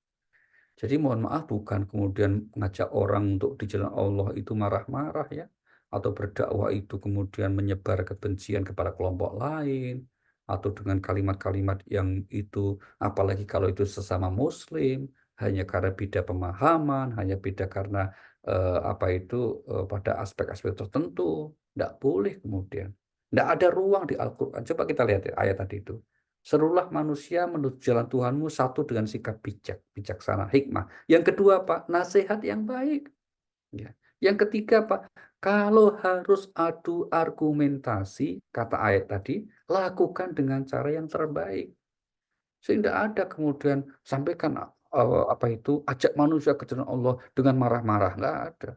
Jadi mohon maaf bukan kemudian mengajak orang untuk di jalan Allah itu marah-marah ya. Atau berdakwah itu kemudian menyebar kebencian kepada kelompok lain. Atau dengan kalimat-kalimat yang itu, apalagi kalau itu sesama muslim, hanya karena beda pemahaman, hanya beda karena pada aspek-aspek tertentu. Tidak boleh kemudian. Tidak ada ruang di Al-Quran. Coba kita lihat ya, ayat tadi itu. Serulah manusia menuju jalan Tuhanmu satu dengan sikap bijaksana, hikmah. Yang kedua Pak, nasihat yang baik. Ya. Yang ketiga Pak, kalau harus adu argumentasi, kata ayat tadi, lakukan dengan cara yang terbaik. Sehingga ada kemudian sampaikan ajak manusia ke jalan Allah dengan marah-marah, nggak ada.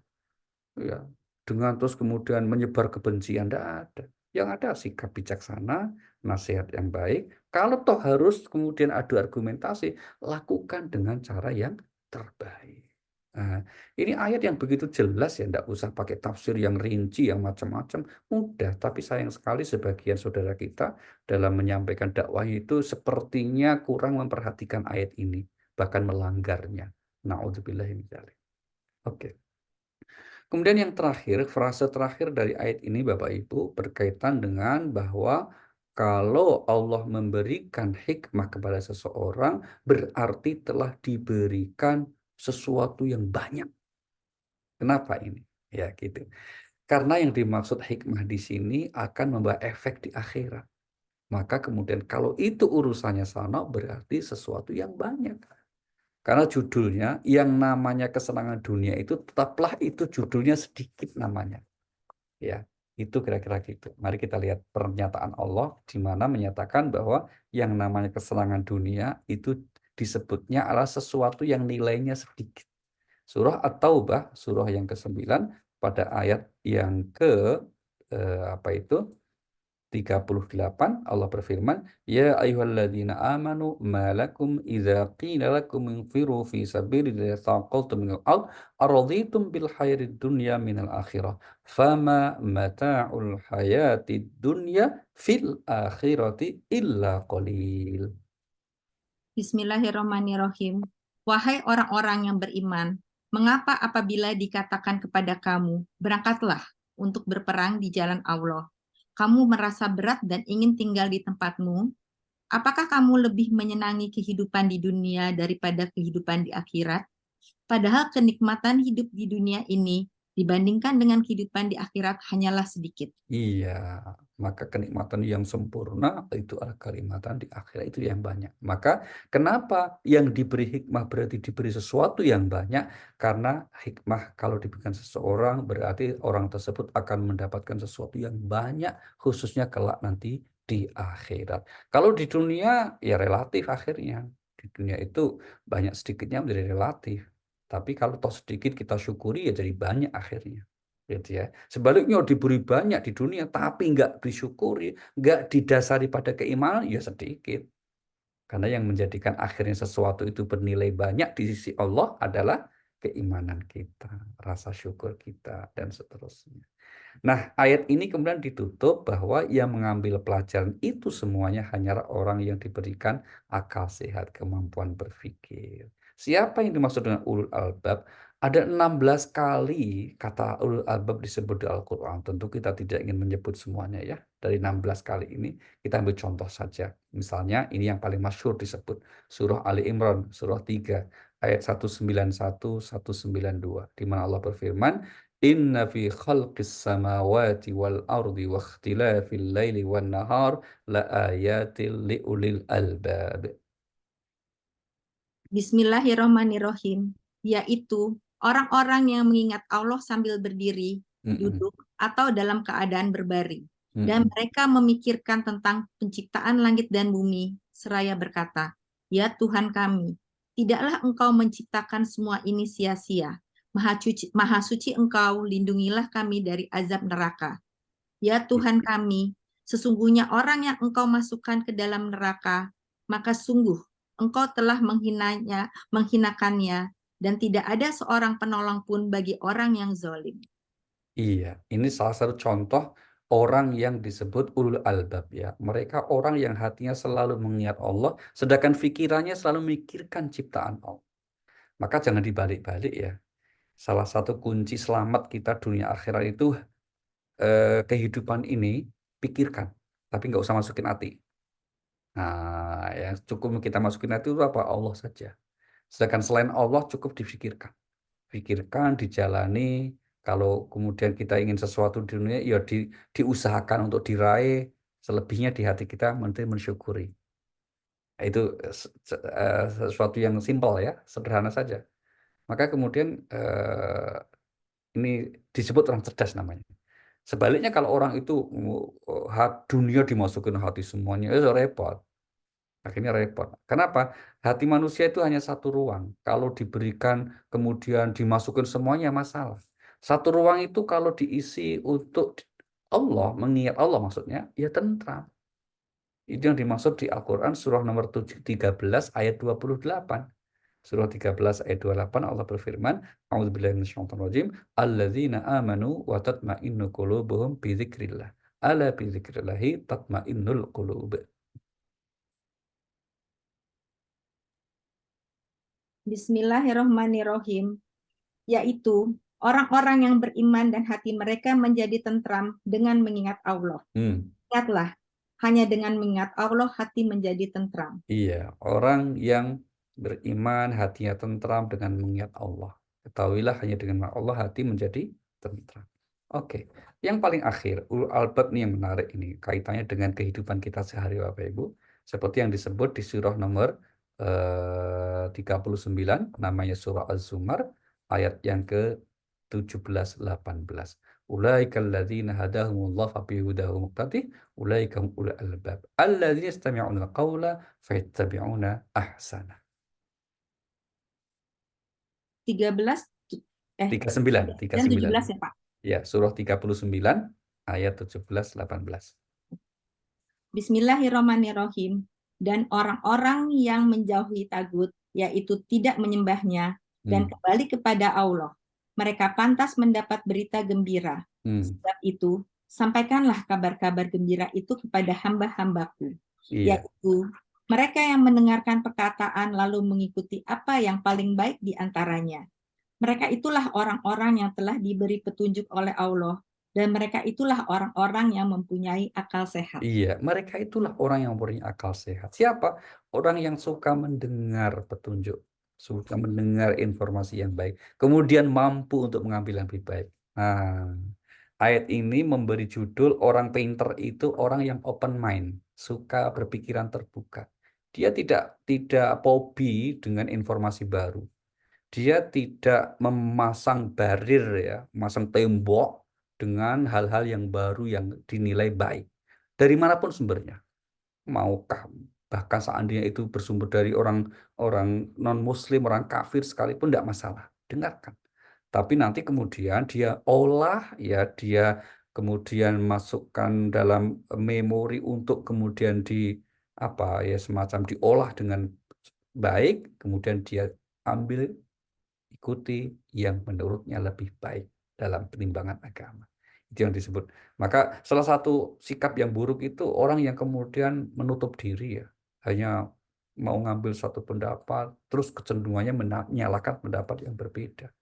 Ya, dengan terus kemudian menyebar kebencian, tidak ada. Yang ada sikap bijaksana, nasihat yang baik. Kalau toh harus kemudian adu argumentasi, lakukan dengan cara yang terbaik. Nah, ini ayat yang begitu jelas ya, tidak usah pakai tafsir yang rinci, yang macam-macam. Mudah, tapi sayang sekali sebagian saudara kita dalam menyampaikan dakwah itu sepertinya kurang memperhatikan ayat ini, bahkan melanggarnya. Na'udzubillahi min dzalik. Oke. Kemudian yang terakhir, frase terakhir dari ayat ini Bapak Ibu berkaitan dengan bahwa kalau Allah memberikan hikmah kepada seseorang berarti telah diberikan sesuatu yang banyak. Kenapa ini? Ya gitu. Karena yang dimaksud hikmah di sini akan membawa efek di akhirat. Maka kemudian kalau itu urusannya sana berarti sesuatu yang banyak. Karena judulnya yang namanya kesenangan dunia itu tetaplah itu judulnya sedikit namanya. Ya, itu kira-kira gitu. Mari kita lihat pernyataan Allah di mana menyatakan bahwa yang namanya kesenangan dunia itu disebutnya adalah sesuatu yang nilainya sedikit. Surah At-Taubah, surah yang ke-9 pada ayat yang ke apa itu? 38 Allah berfirman, Ya ayyuhalladzina amanu ma lakum idza qila lakum infiru fi sabilillahi thaqaltum minal ard araditum bil hayatid dunya minal akhirah fama mata'ul hayatid dunya fil akhirati illa qalil. Bismillahirrahmanirrahim. Wahai orang-orang yang beriman, mengapa apabila dikatakan kepada kamu, berangkatlah untuk berperang di jalan Allah, kamu merasa berat dan ingin tinggal di tempatmu? Apakah kamu lebih menyenangi kehidupan di dunia daripada kehidupan di akhirat? Padahal kenikmatan hidup di dunia ini dibandingkan dengan kehidupan di akhirat hanyalah sedikit. Iya, maka kenikmatan yang sempurna itu adalah kenikmatan di akhirat itu yang banyak. Maka kenapa yang diberi hikmah berarti diberi sesuatu yang banyak? Karena hikmah kalau diberikan seseorang berarti orang tersebut akan mendapatkan sesuatu yang banyak, khususnya kelak nanti di akhirat. Kalau di dunia ya relatif akhirnya. Di dunia itu banyak sedikitnya menjadi relatif. Tapi kalau toh sedikit kita syukuri ya jadi banyak akhirnya. Gitu ya. Sebaliknya diberi banyak di dunia tapi nggak disyukuri, nggak didasari pada keimanan ya sedikit. Karena yang menjadikan akhirnya sesuatu itu bernilai banyak di sisi Allah adalah keimanan kita, rasa syukur kita, dan seterusnya. Nah, ayat ini kemudian ditutup bahwa yang mengambil pelajaran itu semuanya hanyalah orang yang diberikan akal sehat, kemampuan berpikir. Siapa yang dimaksud dengan ulul albab? Ada 16 kali kata ulul albab disebut di Al-Quran. Tentu kita tidak ingin menyebut semuanya ya. Dari 16 kali ini kita ambil contoh saja. Misalnya ini yang paling masyhur disebut surah Ali Imran, surah 3, ayat 191, 192. Di mana Allah berfirman, Inna fi khalqis samawati wal ardi wa ikhtilafil laili wan nahar la ayatil liulil albab. Bismillahirrahmanirrahim, yaitu orang-orang yang mengingat Allah sambil berdiri, duduk, atau dalam keadaan berbaring. Dan mereka memikirkan tentang penciptaan langit dan bumi, seraya berkata, Ya Tuhan kami, tidaklah Engkau menciptakan semua ini sia-sia. Maha suci Engkau, lindungilah kami dari azab neraka. Ya Tuhan kami, sesungguhnya orang yang Engkau masukkan ke dalam neraka, maka sungguh Engkau telah menghinakannya, dan tidak ada seorang penolong pun bagi orang yang zalim. Iya, ini salah satu contoh orang yang disebut ulul albab ya. Mereka orang yang hatinya selalu mengingat Allah, sedangkan pikirannya selalu memikirkan ciptaan Allah. Maka jangan dibalik-balik ya. Salah satu kunci selamat kita dunia akhirat itu kehidupan ini pikirkan, tapi nggak usah masukin hati. Nah, yang cukup kita masukin hati itu apa? Allah saja. Sedangkan selain Allah cukup difikirkan. Pikirkan, dijalani. Kalau kemudian kita ingin sesuatu di dunia, ya diusahakan untuk diraih. Selebihnya di hati kita mensyukuri. Itu sesuatu yang simpel ya, sederhana saja. Maka kemudian ini disebut orang cerdas namanya. Sebaliknya kalau orang itu dunia dimasukin hati semuanya, itu repot. Akhirnya repot. Kenapa? Hati manusia itu hanya satu ruang. Kalau diberikan kemudian dimasukin semuanya masalah. Satu ruang itu kalau diisi untuk Allah, mengingat Allah maksudnya, ya tentram. Itu yang dimaksud di Al-Quran surah nomor 13 ayat 28. Surah 13 ayat 28 Allah berfirman, A'udzubillahi minasyaitonirrajim, alladzina amanu wa tatma'innu qulubuhum bi dzikrillah. Ala bi dzikrillahi tatma'innul qulub. Bismillahirrahmanirrahim, yaitu orang-orang yang beriman dan hati mereka menjadi tentram dengan mengingat Allah. Ingatlah, hanya dengan mengingat Allah hati menjadi tentram. Iya, orang yang beriman hatinya tentram dengan mengingat Allah. Ketahuilah hanya dengan Allah hati menjadi tentram. Oke, yang paling akhir, ulul albab ini yang menarik ini kaitannya dengan kehidupan kita sehari-hari Bapak Ibu. Seperti yang disebut di surah nomor 39, namanya surah Az-Zumar, ayat yang ke-17-18. Ulaika alladzina hadahumullah fabihudahu muqtadih ulaika ulul albab alladzina yastami'una al-qawla fayattabi'una ahsana. 39 39. ya Pak. Ya, surah 39 ayat 17-18. Bismillahirrahmanirrahim. Dan orang-orang yang menjauhi tagut, yaitu tidak menyembahnya, dan kembali kepada Allah, mereka pantas mendapat berita gembira. Sebab itu, sampaikanlah kabar-kabar gembira itu kepada hamba-hambaku, Iya. yaitu mereka yang mendengarkan perkataan lalu mengikuti apa yang paling baik di antaranya. Mereka itulah orang-orang yang telah diberi petunjuk oleh Allah, dan mereka itulah orang-orang yang mempunyai akal sehat. Iya, mereka itulah orang yang mempunyai akal sehat. Siapa? Orang yang suka mendengar petunjuk, suka mendengar informasi yang baik, kemudian mampu untuk mengambil yang lebih baik. Nah, ayat ini memberi judul orang pinter itu orang yang open mind, suka berpikiran terbuka. Dia tidak fobi dengan informasi baru. Dia tidak memasang barir ya, memasang tembok dengan hal-hal yang baru yang dinilai baik. Dari manapun sumbernya, maukah bahkan seandainya itu bersumber dari orang non-muslim, orang kafir sekalipun tidak masalah, dengarkan. Tapi nanti kemudian dia olah, ya dia kemudian masukkan dalam memori untuk kemudian apa ya semacam diolah dengan baik, kemudian dia ambil ikuti yang menurutnya lebih baik dalam penimbangan agama. Itu yang disebut. Maka salah satu sikap yang buruk itu orang yang kemudian menutup diri ya. Hanya mau ngambil satu pendapat, terus kecenderungannya menyalahkan pendapat yang berbeda.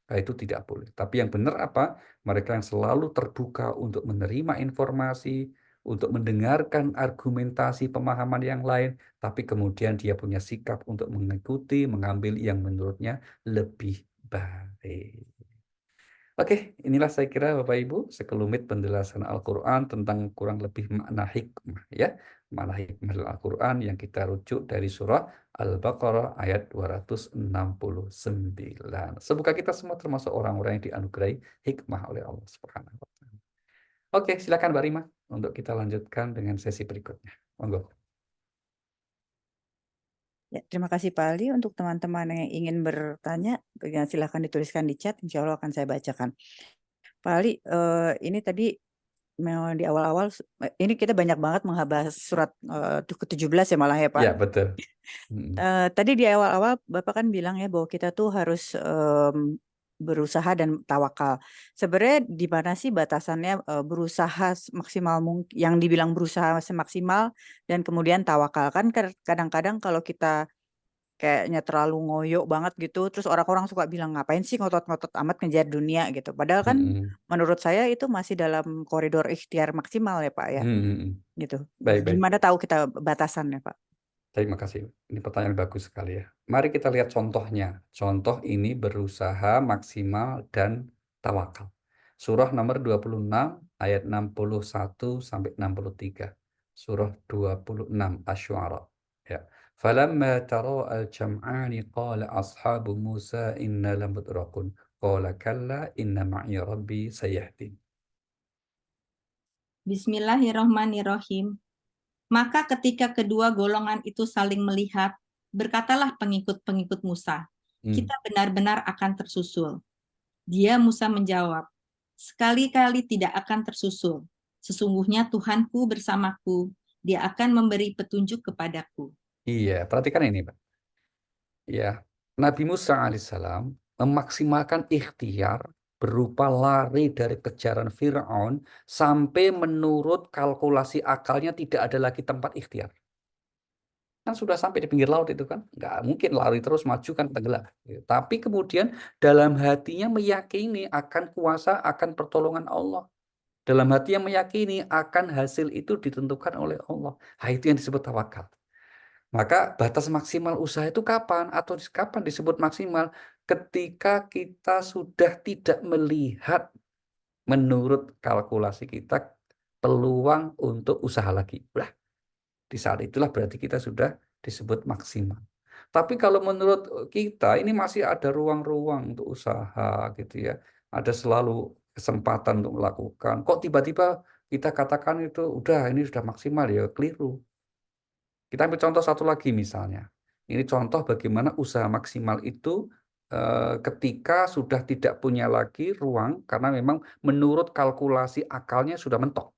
Nah, itu tidak boleh. Tapi yang benar apa? Mereka yang selalu terbuka untuk menerima informasi, untuk mendengarkan argumentasi pemahaman yang lain, tapi kemudian dia punya sikap untuk mengikuti, mengambil yang menurutnya lebih baik. Oke, inilah saya kira Bapak Ibu sekelumit penjelasan Al-Quran tentang kurang lebih makna hikmah ya. Makna hikmah Al-Quran yang kita rujuk dari surah Al-Baqarah ayat 269. Semoga kita semua termasuk orang-orang yang dianugerahi hikmah oleh Allah Subhanahu wa Ta'ala. Oke, silakan Mbak Rima untuk kita lanjutkan dengan sesi berikutnya. Monggo. Ya, terima kasih Pak Ali. Untuk teman-teman yang ingin bertanya, silahkan dituliskan di chat, insya Allah akan saya bacakan. Pak Ali, ini tadi di awal-awal, ini kita banyak banget menghadap surat ke-17 ya malah ya Pak. Ya, betul. Tadi di awal-awal Bapak kan bilang ya bahwa kita tuh harus berusaha dan tawakal. Sebenarnya di mana sih batasannya berusaha maksimal mungkin, yang dibilang berusaha semaksimal dan kemudian tawakal? Kan kadang-kadang kalau kita kayaknya terlalu ngoyo banget gitu, terus orang-orang suka bilang ngapain sih ngotot-ngotot amat ngejar dunia gitu. Padahal kan menurut saya itu masih dalam koridor ikhtiar maksimal ya Pak ya, gitu. Baik. Gimana tahu kita batasannya Pak? Terima kasih. Ini pertanyaan bagus sekali ya. Mari kita lihat contohnya. Contoh ini berusaha maksimal dan tawakal. Surah nomor 26 ayat 61 sampai 63. Surah 26 Asy-Syu'ara. Ya. Falamma tara al-jam'ani qala ashabu Musa inna lamudrakun. Qala kalla inna ma'i rabbi sayahdin. Bismillahirrahmanirrahim. Maka ketika kedua golongan itu saling melihat, berkatalah pengikut-pengikut Musa, kita benar-benar akan tersusul. Dia Musa menjawab, sekali-kali tidak akan tersusul. Sesungguhnya Tuhanku bersamaku, dia akan memberi petunjuk kepadaku. Iya, perhatikan ini, Pak. Ya, Nabi Musa alaihissalam memaksimalkan ikhtiar berupa lari dari kejaran Fir'aun sampai menurut kalkulasi akalnya tidak ada lagi tempat ikhtiar. Kan sudah sampai di pinggir laut itu kan, nggak mungkin lari terus maju kan tenggelam. Tapi kemudian dalam hatinya meyakini akan kuasa, akan pertolongan Allah. Dalam hatinya meyakini akan hasil itu ditentukan oleh Allah. Nah, itu yang disebut tawakal. Maka batas maksimal usaha itu kapan? Atau kapan disebut maksimal? Ketika kita sudah tidak melihat menurut kalkulasi kita peluang untuk usaha lagi. Nah, di saat itulah berarti kita sudah disebut maksimal. Tapi kalau menurut kita ini masih ada ruang-ruang untuk usaha gitu ya. Ada selalu kesempatan untuk melakukan. Kok tiba-tiba kita katakan itu udah ini sudah maksimal ya, keliru. Kita ambil contoh satu lagi misalnya. Ini contoh bagaimana usaha maksimal itu ketika sudah tidak punya lagi ruang karena memang menurut kalkulasi akalnya sudah mentok.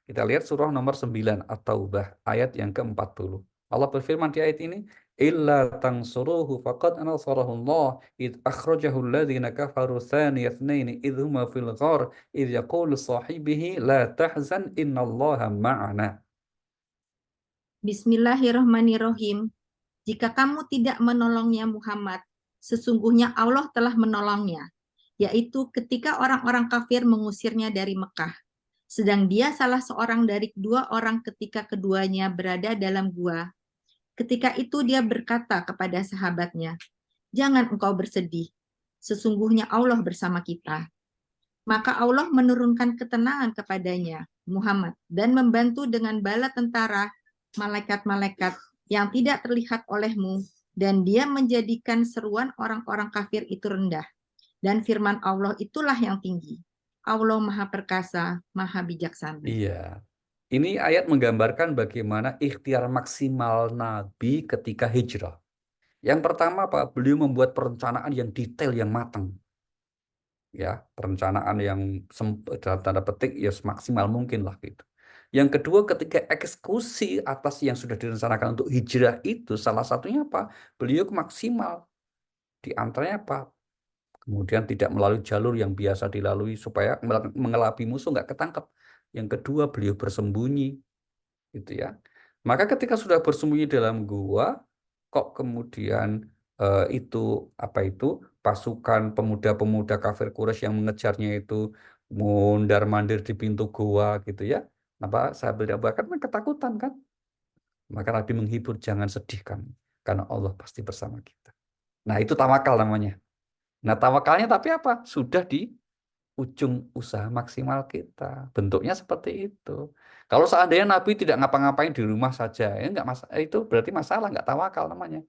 Kita lihat surah nomor 9 At-Taubah ayat yang ke-40. Allah berfirman di ayat ini, "Illa tansuruhu faqad nasarahu Allah id akhrajahu alladhina kafaru thaniya itsnaini idh huma fil ghar idh yaqulu sahibihi la tahzan innallaha ma'ana." Bismillahirrahmanirrahim. Jika kamu tidak menolongnya Muhammad, sesungguhnya Allah telah menolongnya, yaitu ketika orang-orang kafir mengusirnya dari Mekah. Sedang dia salah seorang dari dua orang ketika keduanya berada dalam gua. Ketika itu dia berkata kepada sahabatnya, "Jangan engkau bersedih, sesungguhnya Allah bersama kita." Maka Allah menurunkan ketenangan kepadanya, Muhammad, dan membantu dengan bala tentara, malaikat-malaikat yang tidak terlihat olehmu, dan dia menjadikan seruan orang-orang kafir itu rendah. Dan firman Allah itulah yang tinggi. Allah Maha Perkasa, Maha Bijaksana. Iya. Ini ayat menggambarkan bagaimana ikhtiar maksimal Nabi ketika hijrah. Yang pertama apa? Beliau membuat perencanaan yang detail, yang matang. Ya, perencanaan yang dalam tanda petik ya semaksimal mungkin lah gitu. Yang kedua, ketika eksekusi atas yang sudah direncanakan untuk hijrah itu, salah satunya apa? Beliau maksimal. Di antaranya apa? Kemudian tidak melalui jalur yang biasa dilalui supaya mengelabui musuh nggak ketangkep. Yang kedua, beliau bersembunyi, gitu ya. Maka ketika sudah bersembunyi dalam gua, kok kemudian pasukan pemuda-pemuda kafir Quraisy yang mengejarnya itu mondar-mandir di pintu gua gitu ya. Apa sahabat Abu Bakar kan ketakutan kan? Maka Nabi menghibur, jangan sedih kamu, karena Allah pasti bersama kita. Nah, itu tawakal namanya. Nah, tawakalnya tapi apa? Sudah di ujung usaha maksimal kita. Bentuknya seperti itu. Kalau seandainya Nabi tidak ngapa-ngapain di rumah saja, ya enggak itu berarti masalah, enggak tawakal namanya.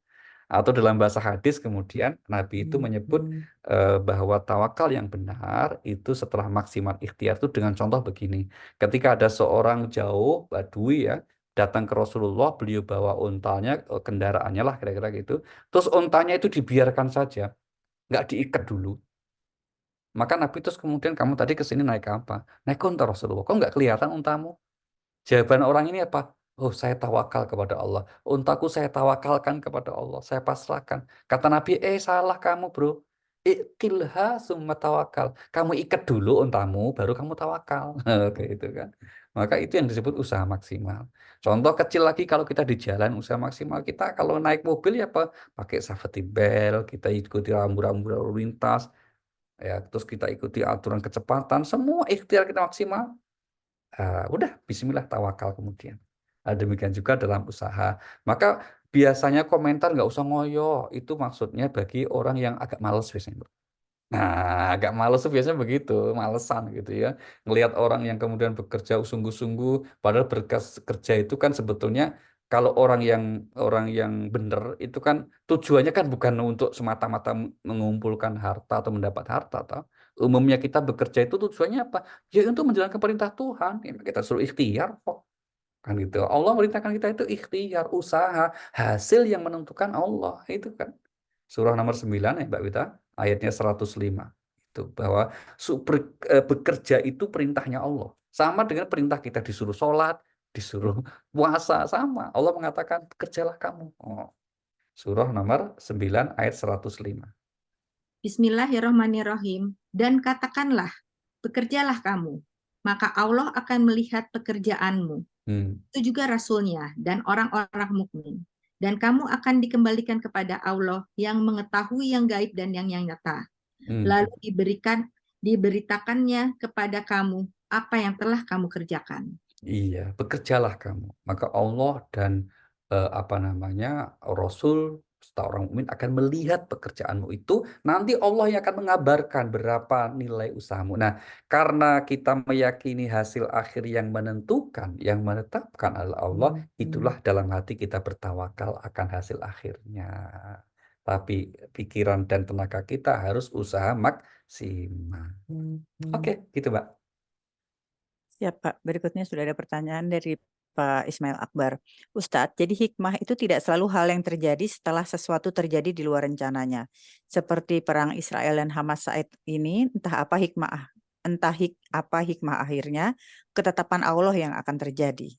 Atau dalam bahasa hadis kemudian Nabi itu menyebut bahwa tawakal yang benar itu setelah maksimal ikhtiar itu dengan contoh begini. Ketika ada seorang jauh Badui ya datang ke Rasulullah, beliau bawa untanya, kendaraannya lah kira-kira gitu. Terus untanya itu dibiarkan saja, enggak diikat dulu. Maka Nabi terus kemudian, kamu tadi ke sini naik apa? Naik unta Rasulullah. Kok nggak kelihatan untamu? Jawaban orang ini apa? Oh, saya tawakal kepada Allah. Untaku saya tawakalkan kepada Allah. Saya pasrahkan. Kata Nabi, salah kamu bro. Ikilha summa tawakal. Kamu ikat dulu untamu, baru kamu tawakal. Kayak gitu kan. Maka itu yang disebut usaha maksimal. Contoh kecil lagi, kalau kita di jalan usaha maksimal kita, kalau naik mobil ya apa? Pakai safety belt, kita ikuti rambu-rambu lalu lintas. Ya, terus kita ikuti aturan kecepatan, semua ikhtiar kita maksimal. Udah, bismillah tawakal kemudian. Demikian juga dalam usaha. Maka biasanya komentar nggak usah ngoyo, itu maksudnya bagi orang yang agak males biasanya. Nah, agak males tuh biasanya begitu, malesan gitu ya. Ngelihat orang yang kemudian bekerja sungguh-sungguh, padahal bekerja itu kan sebetulnya kalau orang yang benar itu kan tujuannya kan bukan untuk semata-mata mengumpulkan harta atau mendapat harta, toh. Umumnya kita bekerja itu tujuannya apa? Ya untuk menjalankan perintah Tuhan. Ya, kita suruh ikhtiar kok. Kan gitu. Allah merintahkan kita itu ikhtiar, usaha, hasil yang menentukan Allah, itu kan. Surah nomor 9 ya Mbak Wita, ayatnya 105. Itu bahwa bekerja itu perintahnya Allah. Sama dengan perintah kita disuruh sholat, disuruh puasa, sama. Allah mengatakan bekerjalah kamu. Oh. Surah nomor 9 ayat 105. Bismillahirrahmanirrahim. Dan katakanlah, bekerjalah kamu, maka Allah akan melihat pekerjaanmu. Itu juga Rasulnya dan orang-orang mukmin. Dan kamu akan dikembalikan kepada Allah yang mengetahui yang gaib dan yang nyata. Lalu diberitakannya kepada kamu apa yang telah kamu kerjakan. Iya, bekerjalah kamu. Maka Allah dan Rasul serta orang mukmin akan melihat pekerjaanmu itu. Nanti Allah yang akan mengabarkan berapa nilai usahamu. Nah, karena kita meyakini hasil akhir yang menentukan, yang menetapkan adalah Allah, itulah dalam hati kita bertawakal akan hasil akhirnya. Tapi pikiran dan tenaga kita harus usaha maksimal. Oke, gitu Mbak. Siap, Pak. Berikutnya sudah ada pertanyaan dari Pak Ismail Akbar. Ustadz, jadi hikmah itu tidak selalu hal yang terjadi setelah sesuatu terjadi di luar rencananya. Seperti perang Israel dan Hamas saat ini, entah apa hikmah entah apa hikmah akhirnya, ketetapan Allah yang akan terjadi.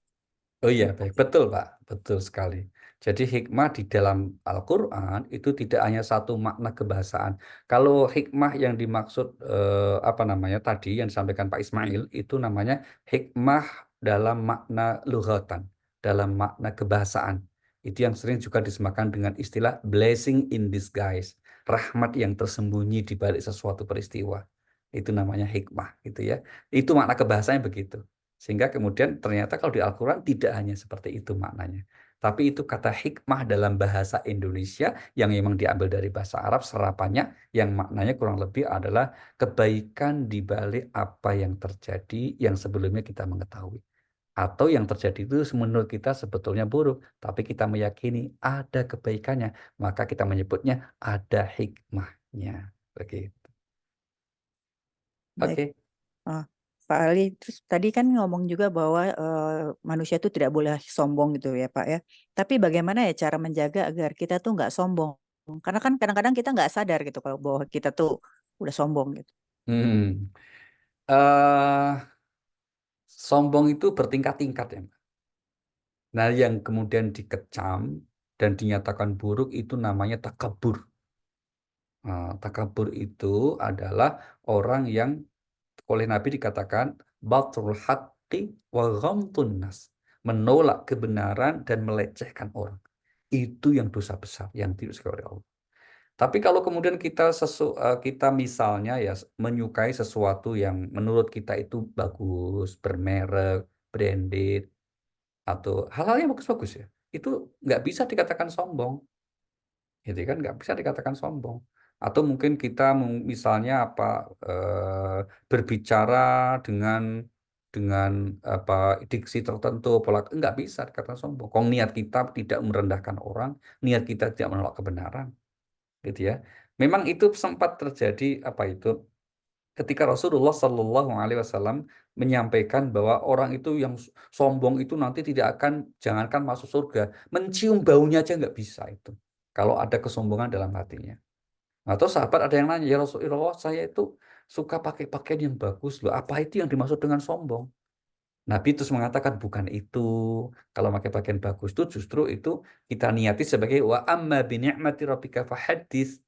Oh iya, baik. Betul, Pak. Betul sekali. Jadi hikmah di dalam Al-Quran itu tidak hanya satu makna kebahasaan. Kalau hikmah yang dimaksud apa namanya tadi yang disampaikan Pak Ismail itu namanya hikmah dalam makna lughatan, dalam makna kebahasaan. Itu yang sering juga disemakan dengan istilah blessing in disguise, rahmat yang tersembunyi di balik sesuatu peristiwa. Itu namanya hikmah gitu ya. Itu makna kebahasanya begitu. Sehingga kemudian ternyata kalau di Al-Quran tidak hanya seperti itu maknanya. Tapi itu kata hikmah dalam bahasa Indonesia yang memang diambil dari bahasa Arab serapannya yang maknanya kurang lebih adalah kebaikan di balik apa yang terjadi yang sebelumnya kita mengetahui. Atau yang terjadi itu menurut kita sebetulnya buruk, tapi kita meyakini ada kebaikannya, maka kita menyebutnya ada hikmahnya. Begitu. Baik, Oke. Pak Ali, terus tadi kan ngomong juga bahwa manusia itu tidak boleh sombong gitu ya Pak ya. Tapi bagaimana ya cara menjaga agar kita tuh nggak sombong? Karena kan kadang-kadang kita nggak sadar gitu kalau bahwa kita tuh udah sombong gitu. Hmm. Eh, Sombong itu bertingkat-tingkat ya. Nah, yang kemudian dikecam dan dinyatakan buruk itu namanya takabur. Nah, takabur itu adalah orang yang oleh Nabi dikatakan batrul haqqi wa ghamtun nas, menolak kebenaran dan melecehkan orang. Itu yang dosa besar yang disukai oleh Allah. Tapi kalau kemudian kita misalnya ya menyukai sesuatu yang menurut kita itu bagus, bermerek, branded, atau hal-hal yang bagus-bagus ya, itu nggak bisa dikatakan sombong, gitu kan, nggak bisa dikatakan sombong. Atau mungkin kita misalnya apa berbicara dengan dengan apa diksi tertentu, pola nggak bisa dikatakan sombong. Kalau niat kita tidak merendahkan orang, niat kita tidak menolak kebenaran, gitu ya. Memang itu sempat terjadi apa itu ketika Rasulullah Shallallahu Alaihi Wasallam menyampaikan bahwa orang itu yang sombong itu nanti tidak akan jangankan masuk surga, mencium baunya aja nggak bisa itu. Kalau ada kesombongan dalam hatinya. Atau sahabat ada yang nanya, ya Rasulullah saya itu suka pakai pakaian yang bagus loh. Apa itu yang dimaksud dengan sombong? Nabi terus mengatakan bukan itu. Kalau pakai pakaian bagus itu justru itu kita niati sebagai wa amma bi ni'mati rabbika fahaddits,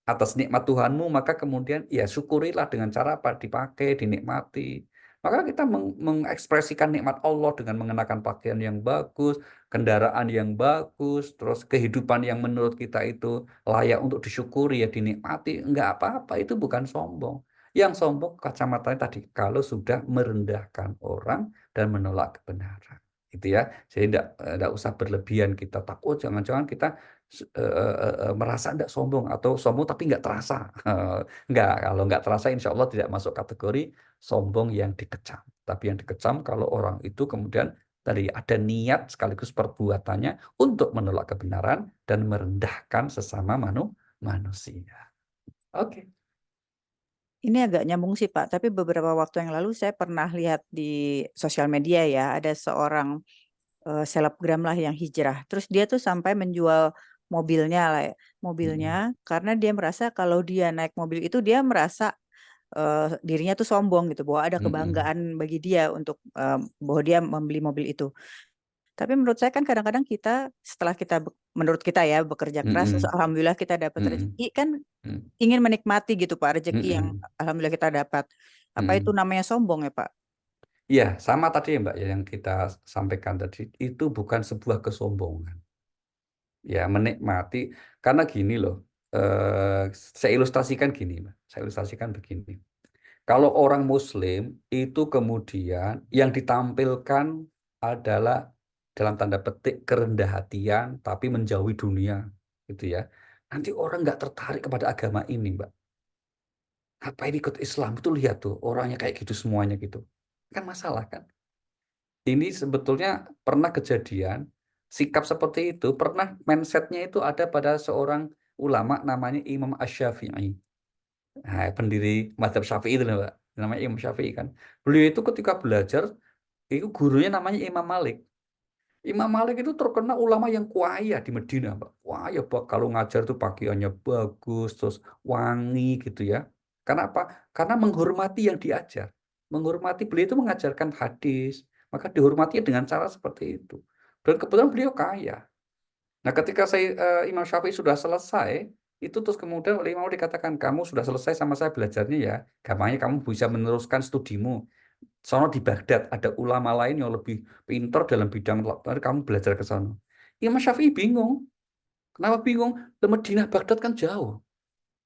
atas nikmat Tuhanmu, maka kemudian ya syukurilah dengan cara apa dipakai, dinikmati. Maka kita mengekspresikan nikmat Allah dengan mengenakan pakaian yang bagus, kendaraan yang bagus, terus kehidupan yang menurut kita itu layak untuk disyukuri ya dinikmati, enggak apa-apa, itu bukan sombong. Yang sombong kacamatanya tadi kalau sudah merendahkan orang dan menolak kebenaran. Itu ya. Jadi enggak usah berlebihan kita takut jangan-jangan kita merasa enggak sombong atau sombong tapi enggak terasa. Enggak, kalau enggak terasa insya Allah tidak masuk kategori sombong yang dikecam. Tapi yang dikecam kalau orang itu kemudian tadi ada niat sekaligus perbuatannya untuk menolak kebenaran dan merendahkan sesama manusia. Oke. Ini agak nyambung sih Pak, tapi beberapa waktu yang lalu saya pernah lihat di sosial media ya, ada seorang selebgram lah yang hijrah. Terus dia tuh sampai menjual mobilnya lah ya, mobilnya karena dia merasa kalau dia naik mobil itu dia merasa dirinya tuh sombong gitu, bahwa ada kebanggaan bagi dia untuk bahwa dia membeli mobil itu. Tapi menurut saya kan kadang-kadang kita setelah kita menurut kita ya bekerja keras, terus alhamdulillah kita dapat rezeki kan ingin menikmati gitu Pak rezeki yang alhamdulillah kita dapat. Apa itu namanya sombong ya Pak? Iya, sama tadi ya Mbak ya, yang kita sampaikan tadi itu bukan sebuah kesombongan. Ya, menikmati karena gini loh. Saya ilustrasikan gini, Mbak. Saya ilustrasikan begini. Kalau orang Muslim itu kemudian yang ditampilkan adalah dalam tanda petik kerendah hatian tapi menjauhi dunia, gitu ya. Nanti orang nggak tertarik kepada agama ini, Mbak. Apa ini ikut Islam itu lihat tuh orangnya kayak gitu semuanya gitu. Kan masalah kan? Ini sebetulnya pernah kejadian sikap seperti itu, pernah mindsetnya itu ada pada seorang ulama namanya Imam Asy-Syafi'i. Nah, pendiri mazhab Syafi'i itu loh, Pak. Namanya Imam Syafi'i kan. Beliau itu ketika belajar, itu gurunya namanya Imam Malik. Imam Malik itu terkenal ulama yang kuaya di Medina, Pak. Kuaya, Pak. Kalau ngajar tuh pakaiannya bagus, terus wangi gitu ya. Karena apa? Karena menghormati yang diajar. Menghormati, beliau itu mengajarkan hadis, maka dihormati dengan cara seperti itu. Dan kebetulan beliau kaya. Nah, ketika Imam Syafi'i sudah selesai, itu terus kemudian oleh Imam dikatakan, kamu sudah selesai sama saya belajarnya ya, gampangnya kamu bisa meneruskan studimu. Sono di Baghdad ada ulama lain yang lebih pintar dalam bidang, kamu belajar ke sana. Imam Syafi'i bingung. Kenapa bingung? Ke Madinah, Baghdad kan jauh.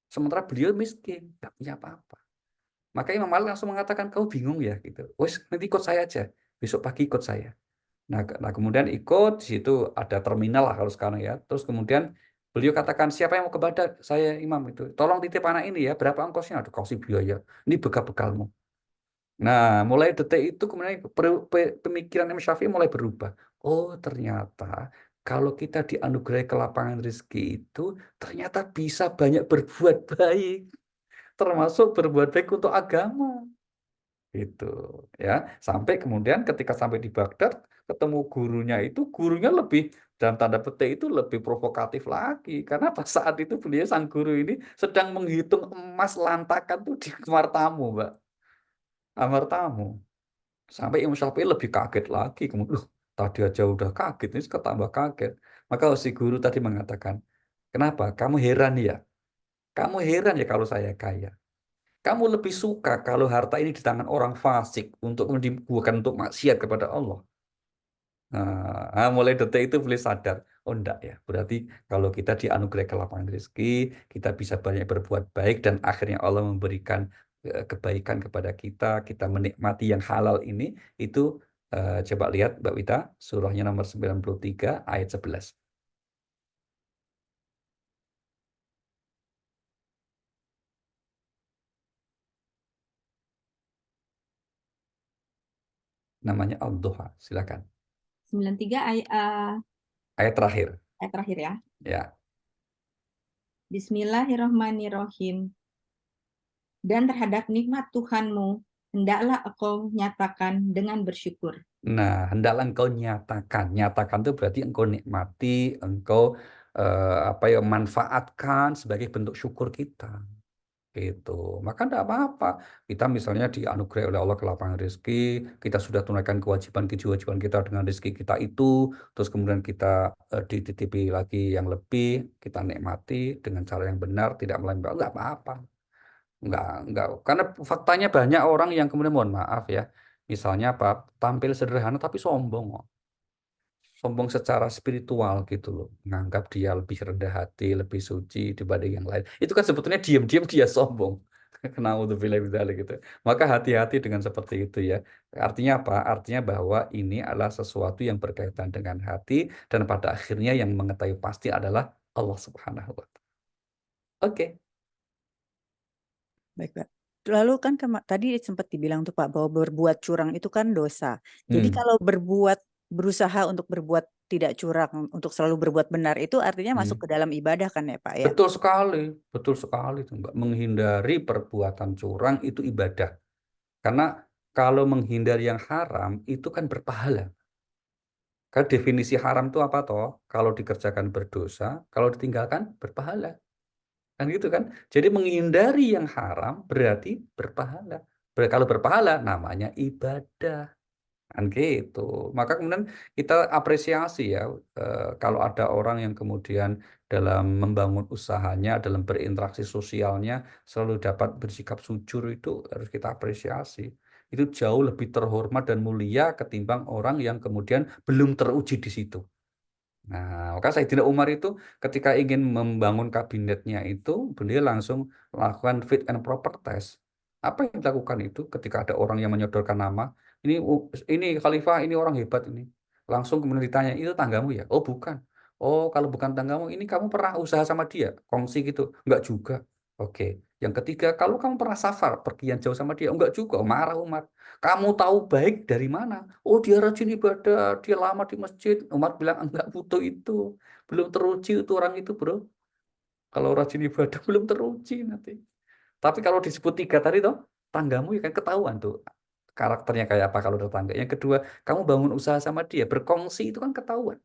Sementara beliau miskin, nggak punya apa-apa. Maka Imam Malik langsung mengatakan, kau bingung ya gitu. Wes, nanti ikut saya aja. Besok pagi ikut saya. Nah, kemudian ikut di situ ada terminal lah kalau sekarang ya. Terus kemudian beliau katakan, siapa yang mau ke Baghdad? Saya Imam itu. Tolong titip anak ini ya. Berapa ongkosnya? Aduh, kasih biaya. Ini bekal-bekalmu. Nah, mulai detik itu kemudian pemikiran Imam Syafi'i mulai berubah. Oh, ternyata kalau kita dianugerahi kelapangan rezeki itu ternyata bisa banyak berbuat baik, termasuk berbuat baik untuk agama. Gitu ya. Sampai kemudian ketika sampai di Baghdad ketemu gurunya lebih dalam tanda petik itu lebih provokatif lagi karena pas saat itu beliau sang guru ini sedang menghitung emas lantakan tuh di kamar tamu, Mbak. Kamar tamu. Sampai Imam Syafi'i lebih kaget lagi. Kemudian, tadi aja udah kaget, ini ketambah kaget. Maka si guru tadi mengatakan, kenapa? Kamu heran ya? Kamu heran ya kalau saya kaya? Kamu lebih suka kalau harta ini di tangan orang fasik untuk bukan untuk maksiat kepada Allah. Mulai detik itu boleh sadar, oh enggak ya. Berarti kalau kita dianugerahi kelapangan rezeki, kita bisa banyak berbuat baik dan akhirnya Allah memberikan kebaikan kepada kita, kita menikmati yang halal ini, itu coba lihat Mbak Wita, surahnya nomor 93 ayat 11. Namanya Al-Duha, silakan. 93 Ayat terakhir. ayat terakhir ya. Ya. Bismillahirrahmanirrahim. Dan terhadap nikmat Tuhanmu, hendaklah engkau nyatakan dengan bersyukur. Nah, hendaklah engkau nyatakan. Nyatakan itu berarti engkau nikmati, engkau manfaatkan sebagai bentuk syukur kita. Gitu. Maka tidak apa-apa. Kita misalnya dianugerahi oleh Allah kelapangan rezeki, kita sudah tunaikan kewajiban kita dengan rezeki kita itu, terus kemudian kita dititipi lagi yang lebih, kita nikmati dengan cara yang benar, tidak melampaui, enggak apa-apa. Enggak. Karena faktanya banyak orang yang kemudian mohon maaf ya, misalnya apa, tampil sederhana tapi sombong kok. Sombong secara spiritual gitu loh, menganggap dia lebih rendah hati, lebih suci dibanding yang lain. Itu kan sebetulnya diam-diam dia sombong. Naudzubillah min dzalik gitu. Maka hati-hati dengan seperti itu ya. Artinya apa? Artinya bahwa ini adalah sesuatu yang berkaitan dengan hati dan pada akhirnya yang mengetahui pasti adalah Allah Subhanahu wa taala. Oke. Baik, Pak. Lalu kan tadi sempat dibilang tuh Pak bahwa berbuat curang itu kan dosa. Jadi kalau berusaha untuk berbuat tidak curang, untuk selalu berbuat benar itu artinya masuk ke dalam ibadah kan ya Pak ya? Betul sekali tuh Mbak. Menghindari perbuatan curang itu ibadah. Karena kalau menghindari yang haram itu kan berpahala. Kan definisi haram itu apa toh? Kalau dikerjakan berdosa, kalau ditinggalkan berpahala. Kan gitu kan? Jadi menghindari yang haram berarti berpahala. Kalau berpahala namanya ibadah. Kan gitu. Maka kemudian kita apresiasi ya kalau ada orang yang kemudian dalam membangun usahanya, dalam berinteraksi sosialnya selalu dapat bersikap jujur itu harus kita apresiasi. Itu jauh lebih terhormat dan mulia ketimbang orang yang kemudian belum teruji di situ. Nah, maka Sayyidina Umar itu ketika ingin membangun kabinetnya itu, beliau langsung melakukan fit and proper test. Apa yang dilakukan itu ketika ada orang yang menyodorkan nama, ini khalifah, ini orang hebat ini. Langsung kemudian ditanya, itu tanggamu ya? Oh, bukan. Oh, kalau bukan tanggamu, ini kamu pernah usaha sama dia? Kongsi gitu? Enggak juga. Oke. Yang ketiga, kalau kamu pernah safar, pergian jauh sama dia? Enggak juga. Marah Umar. Kamu tahu baik dari mana? Oh, dia rajin ibadah, dia lama di masjid. Umar bilang, enggak butuh itu. Belum teruji itu orang itu, bro. Kalau rajin ibadah belum teruji nanti. Tapi kalau disebut tiga tadi toh, tanggamu ya kan ketahuan tuh karakternya kayak apa kalau tetangga. Yang kedua, kamu bangun usaha sama dia, berkongsi itu kan ketahuan.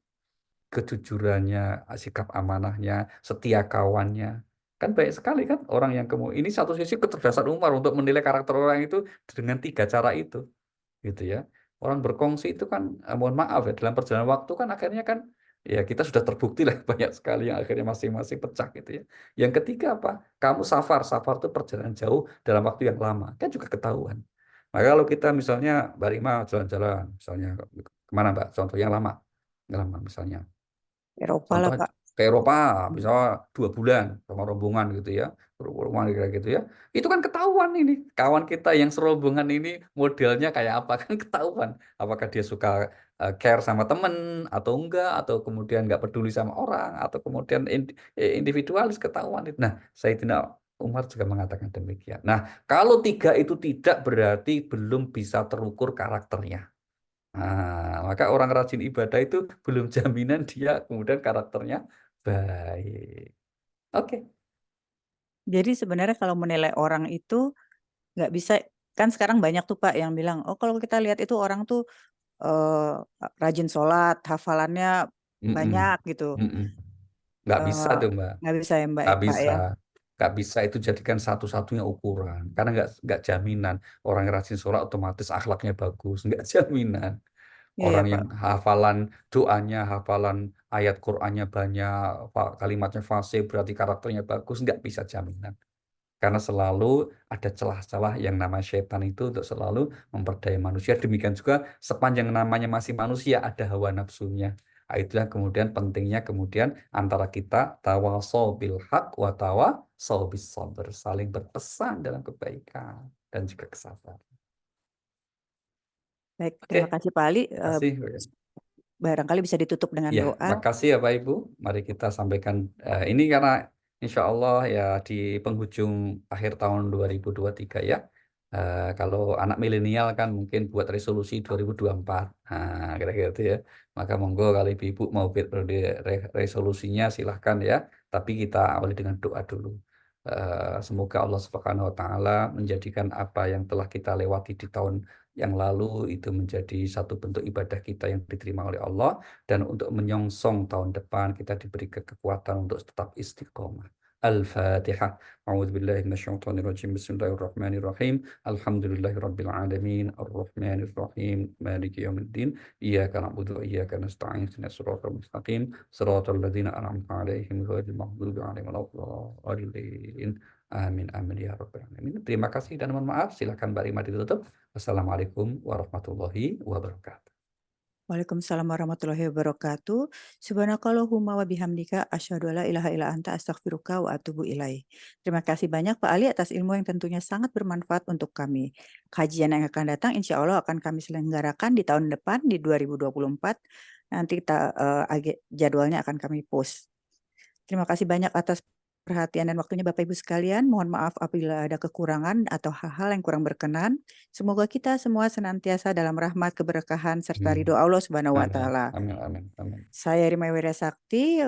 Kejujurannya, sikap amanahnya, setia kawannya. Kan banyak sekali kan orang yang ini satu sisi kecerdasan Umar untuk menilai karakter orang itu dengan 3 cara itu, gitu ya. Orang berkongsi itu kan, mohon maaf ya, dalam perjalanan waktu kan akhirnya kan, ya kita sudah terbukti lah banyak sekali yang akhirnya masing-masing pecah gitu ya. Yang ketiga apa? Kamu safar itu perjalanan jauh dalam waktu yang lama, kan juga ketahuan. Maka kalau kita misalnya Mbak Rima jalan-jalan, misalnya kemana Mbak? Contoh yang lama misalnya. Eropa lah, Contoh Pak. ke Eropa, Hmm. bisa 2 bulan sama rombongan gitu ya, rombongan kayak gitu ya. Itu kan ketahuan ini, kawan kita yang serombongan ini modelnya kayak apa kan ketahuan. Apakah dia suka care sama temen atau enggak, atau kemudian nggak peduli sama orang, atau kemudian individualis ketahuan. Nah, Sayyidina Umar juga mengatakan demikian. Nah, kalau 3 itu tidak berarti belum bisa terukur karakternya. Nah, maka orang rajin ibadah itu belum jaminan dia kemudian karakternya baik. Oke. Jadi sebenarnya kalau menilai orang itu nggak bisa, kan sekarang banyak tuh Pak yang bilang, oh kalau kita lihat itu orang tuh eh, rajin sholat, hafalannya Mm-mm. banyak gitu. Mm-mm. Nggak bisa Eh, tuh Mbak. nggak bisa ya Mbak Nggak Pak bisa. ya? Nggak bisa itu jadikan satu-satunya ukuran. Karena nggak jaminan orang yang rajin sholat otomatis akhlaknya bagus. Nggak jaminan. Iya ya Orang Pak. yang hafalan doanya, hafalan ayat Qur'annya banyak, kalimatnya fasih berarti karakternya bagus. Nggak bisa jaminan. Karena selalu ada celah-celah yang nama setan itu untuk selalu memperdaya manusia. Demikian juga sepanjang namanya masih manusia ada hawa nafsunya. Nah, itulah kemudian pentingnya kemudian antara kita tawasau bil haq wa tawasau bis sabr. Saling berpesan dalam kebaikan dan juga kesabaran. Baik, terima Oke, kasih Pak Ali. kasih. Barangkali bisa ditutup dengan Ya, doa. makasih ya Pak Ibu. Mari kita sampaikan ini karena insya Allah ya di penghujung akhir tahun 2023 ya. Kalau anak milenial kan mungkin buat resolusi 2024. Nah, kira-kira itu ya. Maka monggo kalau Ibu mau buat resolusinya silahkan ya. Tapi kita awali dengan doa dulu. Semoga Allah Subhanahu wa taala menjadikan apa yang telah kita lewati di tahun yang lalu itu menjadi satu bentuk ibadah kita yang diterima oleh Allah, dan untuk menyongsong tahun depan kita diberi kekuatan untuk tetap istiqomah. Al-Fatihah. A'udzubillahi minasyaitonirrajim. Bismillahirrahmanirrahim. Alhamdulillahirabbil alamin. Arrahmanirrahim. Maliki yaumiddin. Iyyaka na'budu wa iyyaka nasta'in. Ihdinas siratal mustaqim. Shiratal ladzina an'amta 'alaihim ghairil maghdubi 'alaihim waladdallin. Amin amin ya rabbal alamin. Terima kasih dan mohon maaf. Silakan Mbak Rima ditutup. Wassalamualaikum warahmatullahi wabarakatuh. Waalaikumsalam warahmatullahi wabarakatuh. Subhanakallahumma wa bihamdika asyhadu alla ilaha illa anta astaghfiruka wa atubu ilaih. Terima kasih banyak Pak Ali atas ilmu yang tentunya sangat bermanfaat untuk kami. Kajian yang akan datang insya Allah akan kami selenggarakan di tahun depan di 2024. Nanti jadwalnya akan kami post. Terima kasih banyak atas perhatian dan waktunya Bapak Ibu sekalian. Mohon maaf apabila ada kekurangan atau hal-hal yang kurang berkenan. Semoga kita semua senantiasa dalam rahmat, keberkahan, serta ridho Allah Subhanahu wa Amin, Ta'ala. amin, amin, amin. Saya Rima Wiryasakti,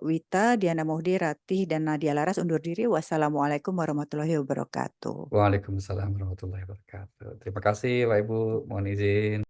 Wita, Diana Muhdi, Ratih, dan Nadia Laras undur diri. Wassalamualaikum warahmatullahi wabarakatuh. Waalaikumsalam warahmatullahi wabarakatuh. Terima kasih Pak Ibu, mohon izin.